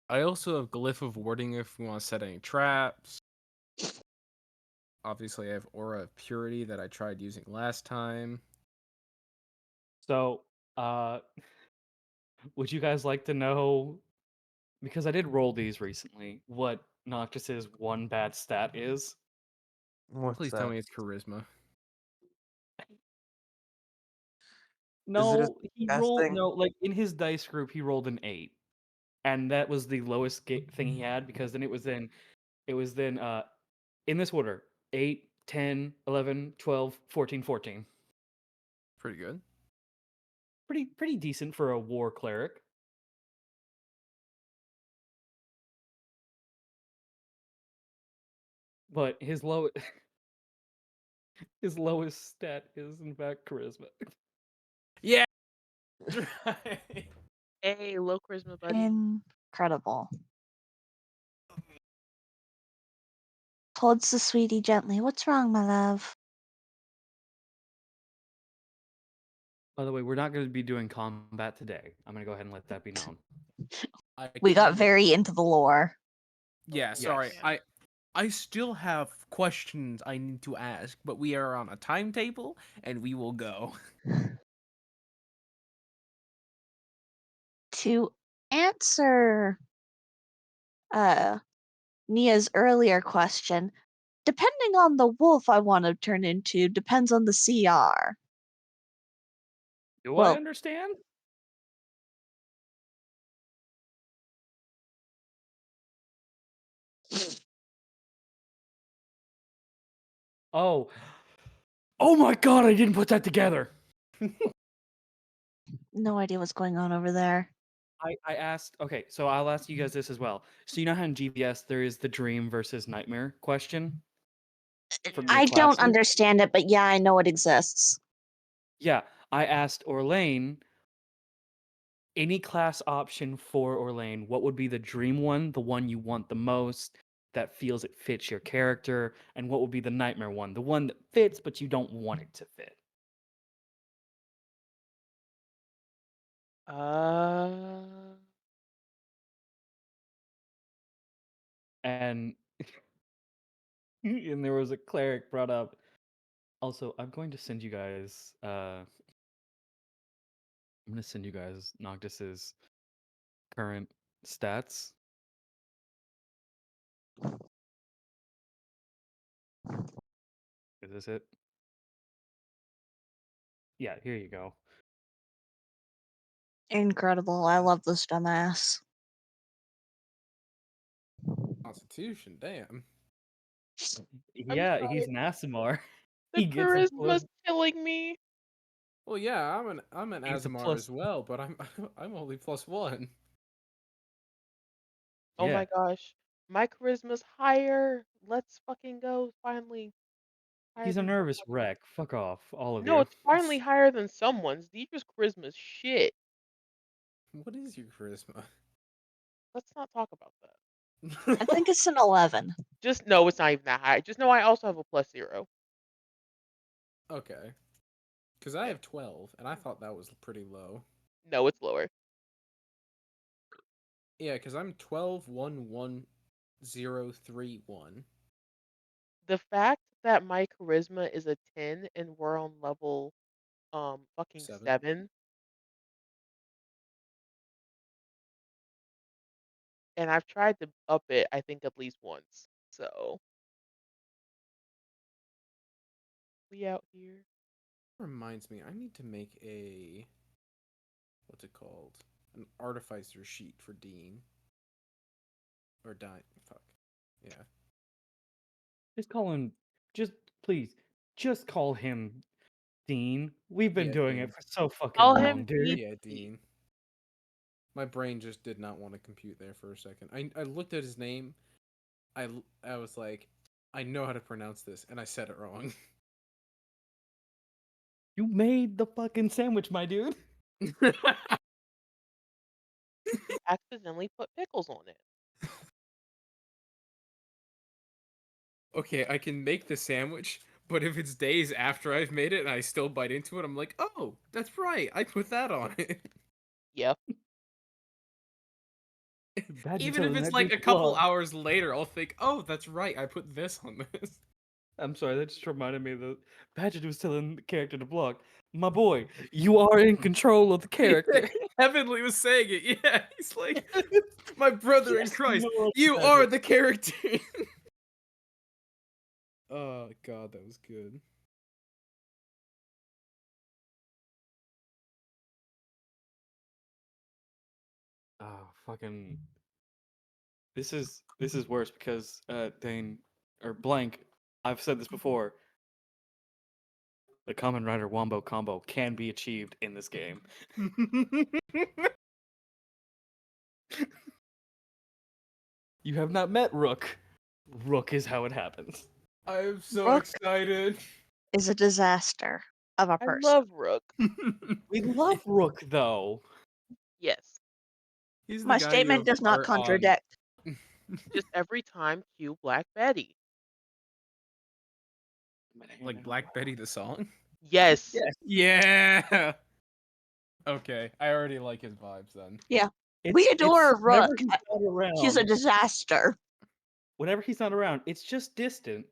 I also have Glyph of Warding if we want to set any traps. Obviously, I have Aura of Purity that I tried using last time. So, would you guys like to know, because I did roll these recently, what Noctis's one bad stat is? What's Please that? tell me it's Charisma. No, he rolled casting? no, like in his dice group, he rolled an 8, and that was the lowest thing he had because then it was then in this order 8, 10, 11, 12, 14, 14. Pretty good. Pretty decent for a war cleric. But his his lowest stat is in fact charisma. Yeah. Right. Hey, low charisma, buddy. Incredible. Holds the sweetie gently. What's wrong, my love? By the way, we're not going to be doing combat today. I'm going to go ahead and let that be known. We got kinda- very into the lore. Yeah, sorry. Yes. I still have questions I need to ask, but we are on a timetable and we will go. To answer Nia's earlier question, depending on the wolf I want to turn into, depends on the CR. Do I Well, understand? Oh. Oh my god, I didn't put that together. no idea what's going on over there. I asked, okay, so I'll ask you guys this as well. So you know how in GVS there is the dream versus nightmare question? From your I don't classes? understand it, but yeah, I know it exists. Yeah, I asked Orlain, any class option for Orlain, what would be the dream one, the one you want the most, that feels it fits your character, and what would be the nightmare one, the one that fits but you don't want it to fit? And and there was a cleric brought up. Also, I'm going to send you guys Noctis's current stats. Is this it? Yeah, here you go. Incredible. I love this dumbass. Constitution, damn. Yeah, sorry. he's an Aasimar. The He gets a plus. charisma's killing me. Well, yeah, I'm an He's a Aasimar plus. as well, but I'm only +1. Oh Yeah. my gosh. My charisma's higher. Let's fucking go. Finally. Higher He's a than nervous wreck. Fuck off, all of No, you. it's finally higher than someone's. Deidre's charisma's shit. What is your charisma? Let's not talk about that. I think it's an 11. Just know it's not even that high. Just know I also have a +0. Okay. Because I have 12, and I thought that was pretty low. No, it's lower. Yeah, because I'm 12-1-1-0-3-1. The fact that my charisma is a 10 and we're on level fucking 7. 7, and I've tried to up it I think at least once. So we out here. Reminds me, I need to make a what's it called? An artificer sheet for Dean. Or Dein. Fuck. Yeah. Just call him. Please, just call him Dean. We've been Yeah, doing Dean. it for so fucking Call long, him dude. Yeah, Dean. My brain just did not want to compute there for a second. I looked at his name. I was like, I know how to pronounce this, and I said it wrong. You made the fucking sandwich, my dude. Accidentally put pickles on it. Okay, I can make the sandwich, but if it's days after I've made it and I still bite into it, I'm like, oh, that's right, I put that on it. Yeah. Even if it's like a couple hours later, I'll think, oh, that's right, I put this on this. I'm sorry, that just reminded me that Badger was telling the character to block. My boy, you are in control of the character. Heavenly was saying it, yeah. He's like, my brother in Yes, Christ, Lord you Badger. are the character. Oh, God, that was good. Oh, fucking. This is worse because Dane or blank. I've said this before. The Common Rider Wombo combo can be achieved in this game. You have not met Rook. Rook is how it happens. I'm so Rook excited. is a disaster of a I person. love Rook. We love Rook though. Yes. He's the My guy you statement have does not art on. contradict. Just every time cue Black Betty. Like Black Betty the song? Yes. Yes. Yeah. Okay, I already like his vibes then. Yeah. It's, We adore whenever Rook. he's not around. He's a disaster. Whenever he's not around, it's just distant.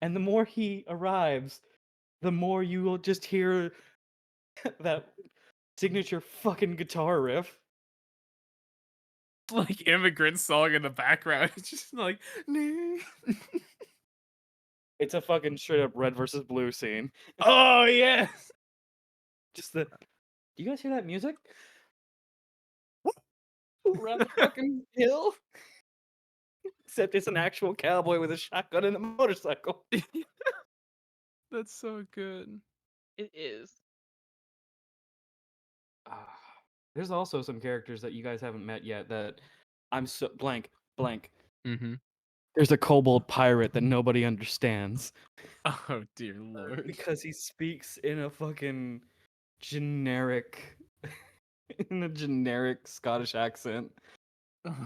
And the more he arrives, the more you will just hear that signature fucking guitar riff. Like immigrant song in the background. It's just like It's a fucking straight up red versus blue scene. oh yes. Just the. Do you guys hear that music? Around the fucking hill. Except it's an actual cowboy with a shotgun and a motorcycle. That's so good. It is. Ah, there's also some characters that you guys haven't met yet that I'm so blank. Mm-hmm. There's a kobold pirate that nobody understands Oh dear lord. because he speaks in a fucking generic Scottish accent.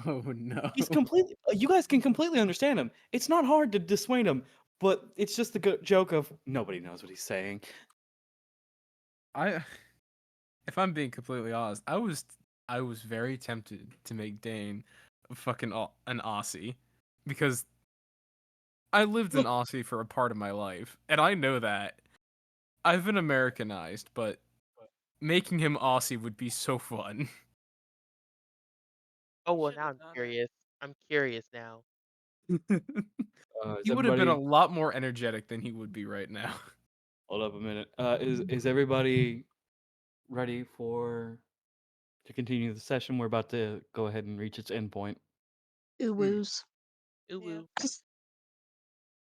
Oh no. He's completely. You guys can completely understand him. It's not hard to dissuade him, but it's just the joke of nobody knows what he's saying. If I'm being completely honest, I was very tempted to make Dein an Aussie because I lived in Aussie for a part of my life, and I know that I've been Americanized, but making him Aussie would be so fun. Oh, You well, should now have I'm done it. curious. I'm curious now. Is He would have been a everybody? lot more energetic than he would be right now. Hold up a minute. Is everybody ready to continue the session? We're about to go ahead and reach its endpoint. Ooh woos. Ooh, Yeah. woo.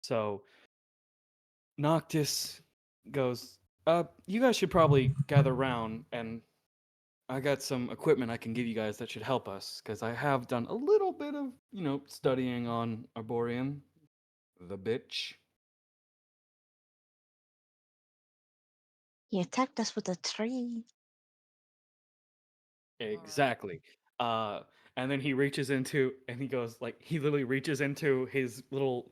So Noctis goes, you guys should probably gather round, and I got some equipment I can give you guys that should help us, because I have done a little bit of, studying on Arborian, the bitch. He attacked us with a tree. Exactly. Uh, and then he reaches into, and he goes, he literally reaches into his little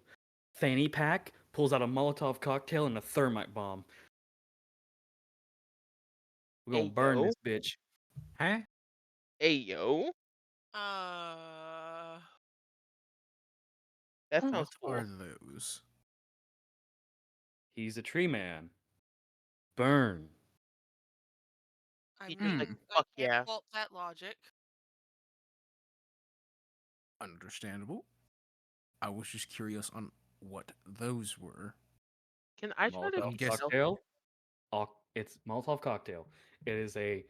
fanny pack, pulls out a Molotov cocktail and a thermite bomb. We're gonna Hey, burn yo. this bitch. Huh? Hey, yo. That Oh. sounds What cool. are those? He's a tree man. Burn. I He's mean, just like, I fuck can't yeah. fault that logic. Understandable. I was just curious on what those were. Can I try to Molotov be guess- stealthy? cocktail. It's Molotov cocktail. It is a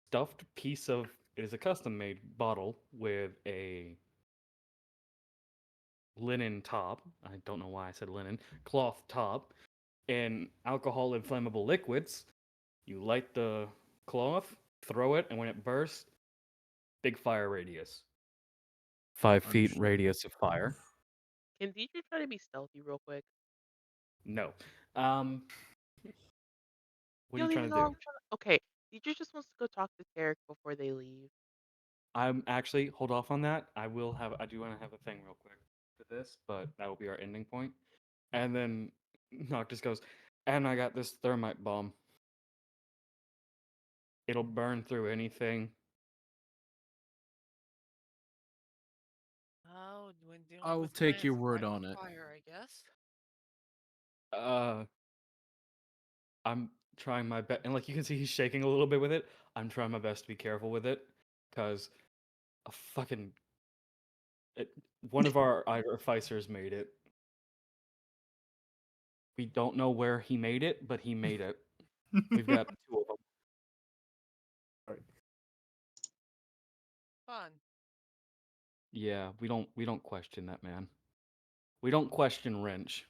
stuffed piece of. It is a custom-made bottle with a linen top. I don't know why I said linen. Cloth top and alcohol and flammable liquids. You light the cloth, throw it, and when it bursts, big fire radius. 5 feet Understood. radius of fire. Can Deidre try to be stealthy real quick? No. What are you don't trying even to know do? I'm trying to... Okay, Deidre just wants to go talk to Cleric before they leave. I'm actually hold off on that. I do want to have a thing real quick for this, but that will be our ending point. And then Noctis goes, and I got this thermite bomb. It'll burn through anything. Oh, when dealing I'll with take your plants, word light on it. fire, I guess. I'm trying my best, and you can see he's shaking a little bit with it. I'm trying my best to be careful with it, because a fucking one of our artificers made it. We don't know where he made it, but he made it. We've got 2 of them. Fun. Yeah, we don't question that man. We don't question Wrench.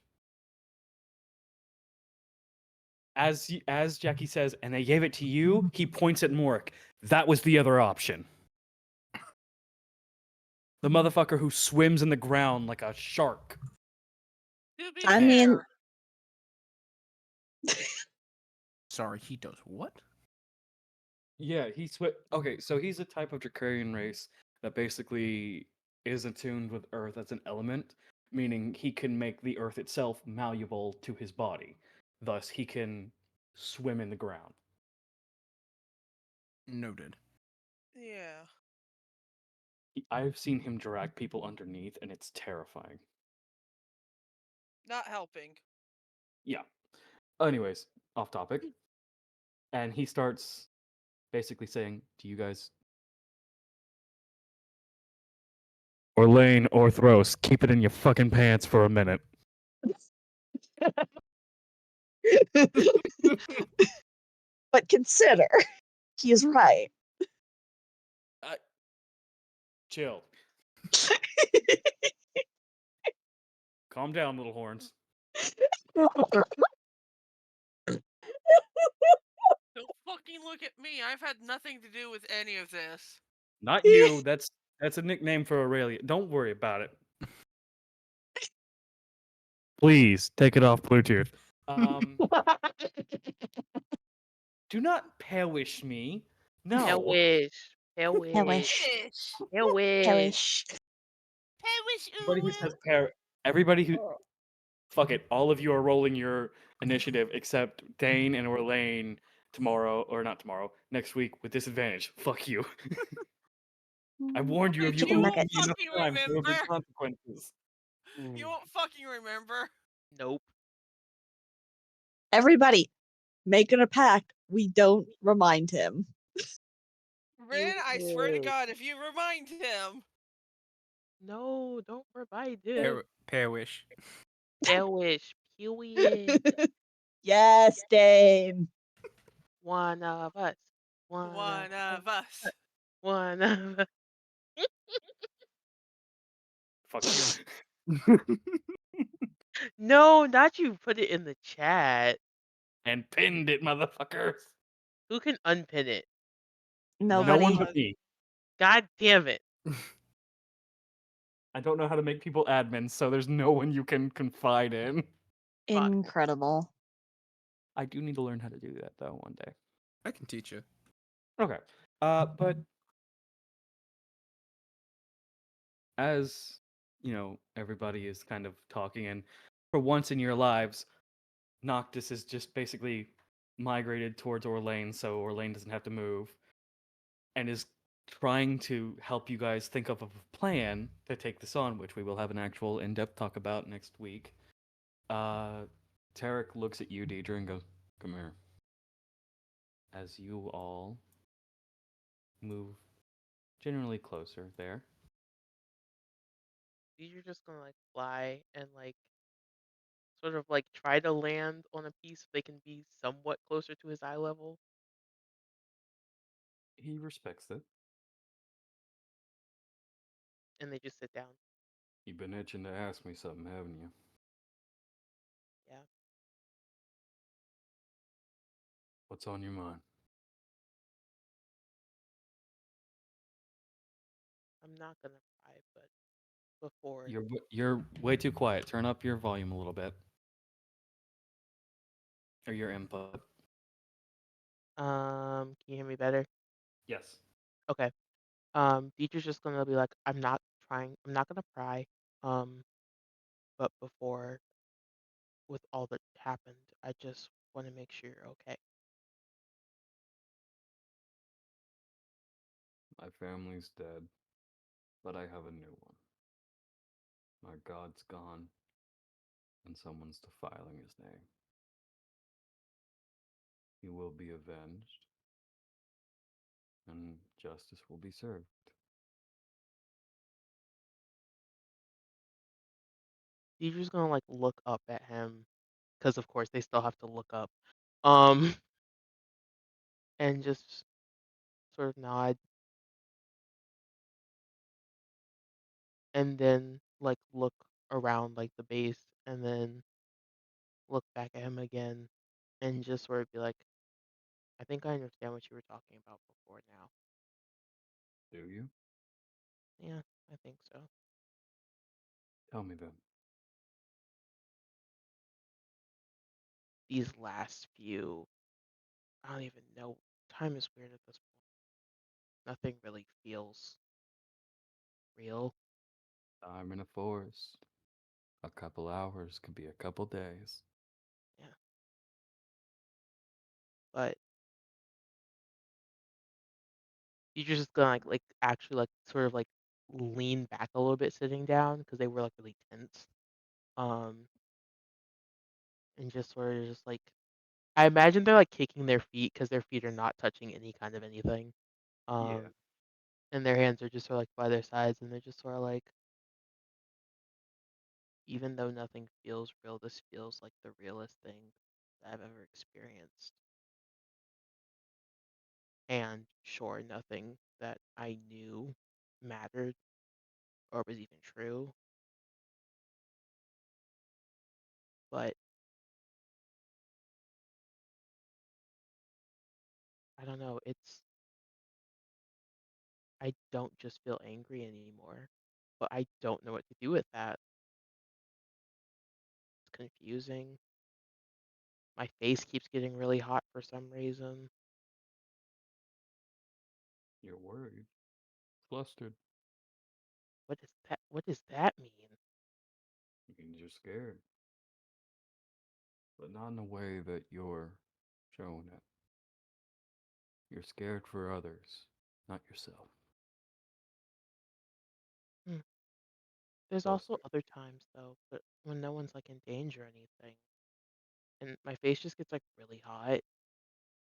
as Jackie says, and they gave it to you, he points at Morik. That was the other option. The motherfucker who swims in the ground like a shark. To be I fair, mean- Sorry, he does what? Yeah, okay, so he's a type of Dracarian race that basically is attuned with Earth as an element, meaning he can make the Earth itself malleable to his body. Thus, he can swim in the ground. Noted. yeah. I've seen him drag people underneath, and it's terrifying. Not helping. Yeah. Anyways, off topic. And he starts basically saying, "Do you guys, Orlain or Thros, keep it in your fucking pants for a minute." But consider, he is right. Chill. Calm down, little horns. Don't fucking look at me. I've had nothing to do with any of this. Not you. That's a nickname for Aurelia. Don't worry about it. Please take it off Bluetooth. Do not perish me. Hell No. wish. Hell wish. Hellish. Ish. Hell wish. Hellish. Perish Everybody who says everybody who fuck it. All of you are rolling your initiative except Dein and Orlain tomorrow, or not tomorrow, next week with disadvantage. Fuck you. I warned you if you Chicken won't owe me nuggets. enough fucking time, there will be remember. consequences. You won't fucking remember. Nope. Everybody, making a pact. We don't remind him. Rin, I swear to would. God, if you remind him. No, don't remind him. Perish. Hell wish. Period. Yes, Dane. One of us. One of us. One of us. Fuck you. No, not you. Put it in the chat. And pinned it, motherfuckers. Who can unpin it? No Nobody. one but me. God damn it. I don't know how to make people admins, so there's no one you can confide in. Fuck. Incredible. I do need to learn how to do that though one day. I can teach you. Okay. But as you know, everybody is kind of talking, and for once in your lives, Noctis is just basically migrated towards Orlain, so Orlain doesn't have to move, and is trying to help you guys think of a plan to take this on, which we will have an actual in-depth talk about next week. Tarek looks at you, Deidre, and goes, "Come here." As you all move generally closer there. You're just gonna like fly and like sort of like try to land on a piece so they can be somewhat closer to his eye level. He respects it. And they just sit down. You've been itching to ask me something, haven't you? Yeah. What's on your mind? I'm not gonna cry, but before You're way too quiet. Turn up your volume a little bit. Or your input. can you hear me better? Yes. Okay. Deidre's just gonna be like, I'm not gonna cry. But before with all that happened, I just wanna make sure you're okay. My family's dead, but I have a new one. My god's gone, and someone's defiling his name. He will be avenged, and justice will be served. Deidre's gonna like look up at him, because of course they still have to look up. Um, and just sort of nod, and then like look around like the base, and then look back at him again, and just sort of be like, I think I understand what you were talking about before now. Do you? Yeah, I think so. Tell me then. These last few, I don't even know. Time is weird at this point. Nothing really feels real. I'm in a forest. A couple hours could be a couple days. Yeah. But you're just gonna like actually like sort of like lean back a little bit sitting down because they were like really tense. Um, and just sort of just like I imagine they're like kicking their feet because their feet are not touching any kind of anything. Yeah. Um, and their hands are just sort of like by their sides, and they're just sort of like, even though nothing feels real, this feels like the realest thing that I've ever experienced. And sure, nothing that I knew mattered or was even true, but I don't know. I don't just feel angry anymore, but I don't know what to do with that. It's confusing. My face keeps getting really hot for some reason. You're worried. Flustered. What does that mean? Means you're scared. But not in a way that you're showing it. You're scared for others, not yourself. Hmm. There's So also scared. other times though, but when no one's like in danger or anything, and my face just gets like really hot,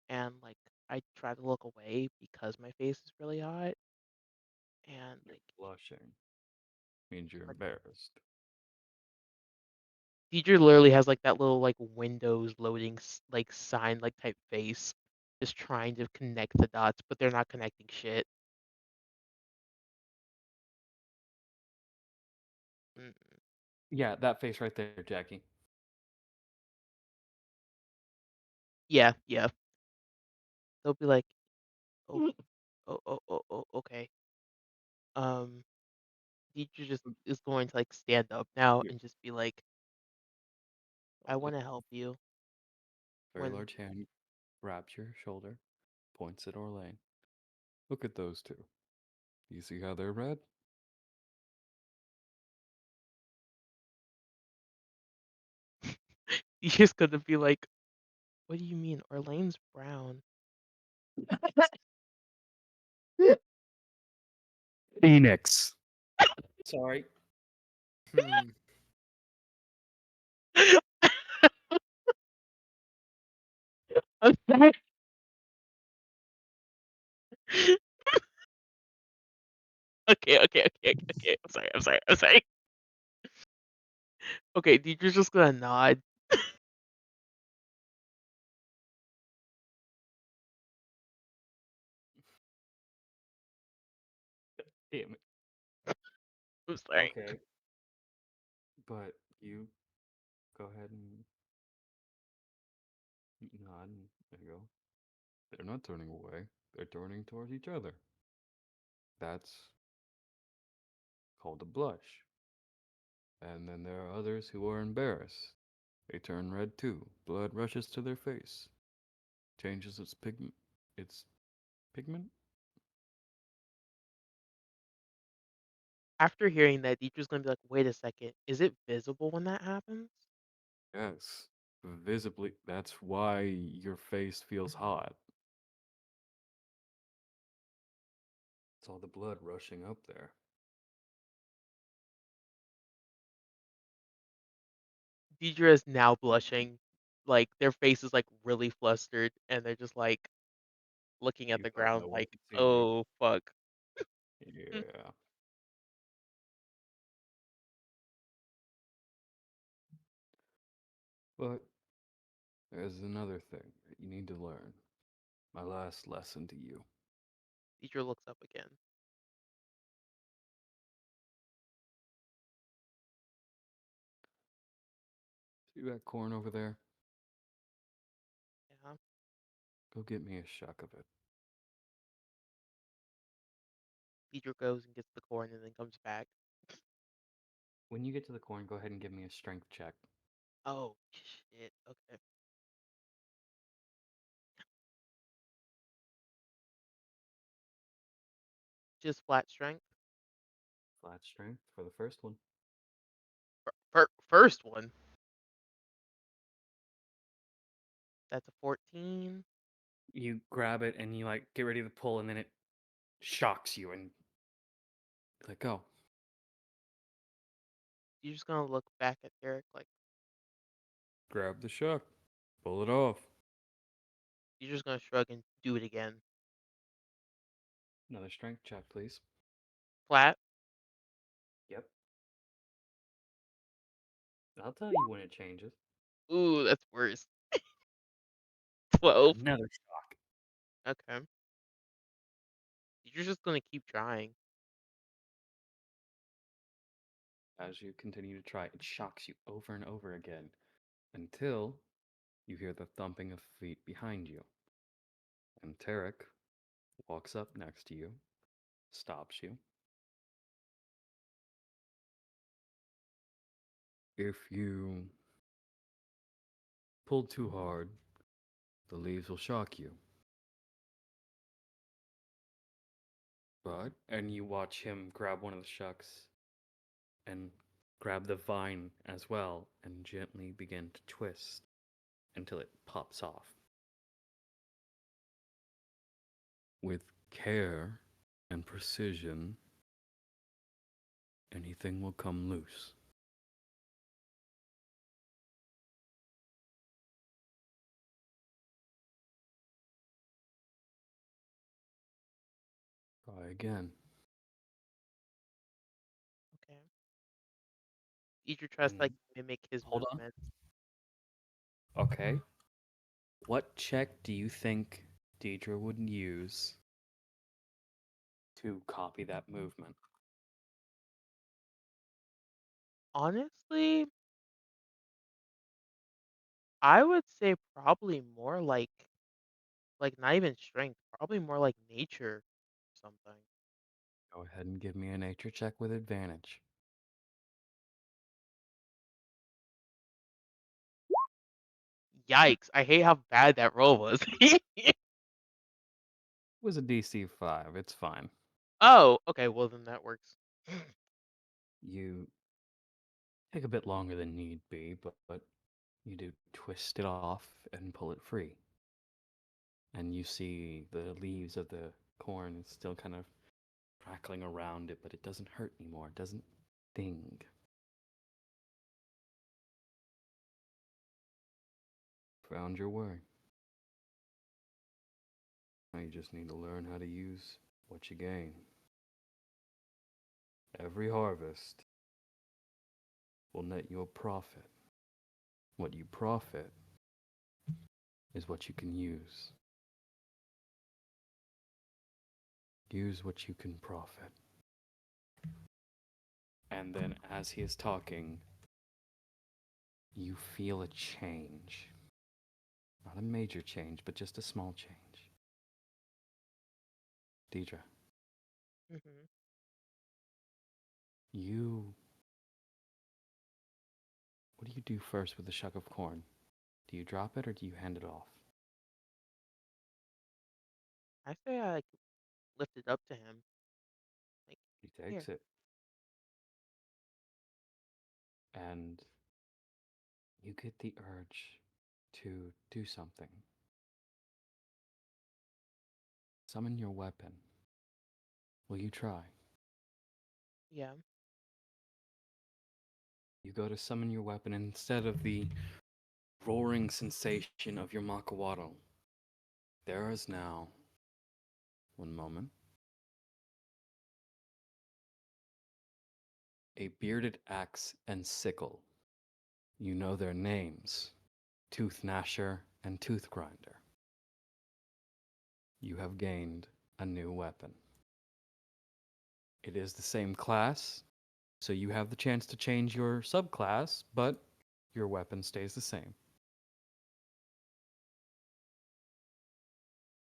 and like I try to look away because my face is really hot, and You're like blushing. Means you're like embarrassed. Deidre literally has like that little like Windows loading like sign like type face, just trying to connect the dots, but they're not connecting shit. Mm. Yeah, that face right there, Jackie. Yeah, yeah. They'll be like, oh, okay. Um, Deidre just is going to like stand up now Your and just be like, I want to help you. very When large hand grabs your shoulder, points at Orlain. Look at those two. You see how they're red? Deidre's gonna be like, what do you mean? Orlain's brown. Phoenix. Sorry. Hmm. I'm sorry. Okay. I'm sorry. Okay, Deidre's just gonna nod. Damn it. I'm sorry. Okay. But you go ahead and nod and there you go. They're not turning away. They're turning towards each other. That's called a blush. And then there are others who are embarrassed. They turn red too. Blood rushes to their face. Changes its pigment? After hearing that, Deidre's gonna be like, wait a second, is it visible when that happens? Yes. Visibly, that's why your face feels hot. It's all the blood rushing up there. Deidre is now blushing. Like their face is like really flustered and they're just like looking at You the don't ground know what like, to see, right? oh fuck. Mm. Yeah. But there's another thing that you need to learn. My last lesson to you. Deidre looks up again. See that corn over there? Go get me a shuck of it. Deidre goes and gets the corn and then comes back. When you get to the corn, go ahead and give me a strength check. Oh, shit. Okay. Just flat strength. Flat strength for the first one. First one. That's a 14. You grab it and you like get ready to pull, and then it shocks you and let go. You're just gonna look back at Eric like Grab the shuck. Pull it off. you're just gonna shrug and do it again. Another strength check, please. Flat. Yep. I'll tell you when it changes. Ooh, that's worse. 12. Another shock. Okay. You're just gonna keep trying. As you continue to try, it shocks you over and over again until you hear the thumping of feet behind you. And Tarek walks up next to you, stops you. If you pull too hard, the leaves will shock you. And you watch him grab one of the shucks and grab the vine as well and gently begin to twist until it pops off. With care and precision, anything will come loose. Try again. Okay. Deidre tries to like And mimic his hold on. movements. Okay. What check do you think Deidre would use to copy that movement? Honestly, I would say probably more like not even strength, probably more like nature or something. Go ahead and give me a nature check with advantage. Yikes, I hate how bad that roll was. It was a DC 5. It's fine. Oh, okay, well then that works. You take a bit longer than need be, but you do twist it off and pull it free. And you see the leaves of the corn is still kind of crackling around it, but it doesn't hurt anymore. It doesn't sting. Found your way. Now you just need to learn how to use what you gain. Every harvest will net you a profit. What you profit is what you can use. Use what you can profit. And then as he is talking, you feel a change. Not a major change, but just a small change. Deidre, Hmm. what do you do first with the shuck of corn? Do you drop it or do you hand it off? I say I like, lift it up to him. Like, He here. takes it. And you get the urge to do something. Summon your weapon. Will you try? Yeah. You go to summon your weapon, and instead of the roaring sensation of your Makawato, there is now, one moment, a bearded axe and sickle. You know their names, Tooth Gnasher and Tooth Grinder. You have gained a new weapon. It is the same class, so you have the chance to change your subclass, but your weapon stays the same.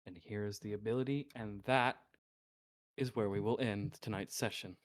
And here's the ability, and that is where we will end tonight's session.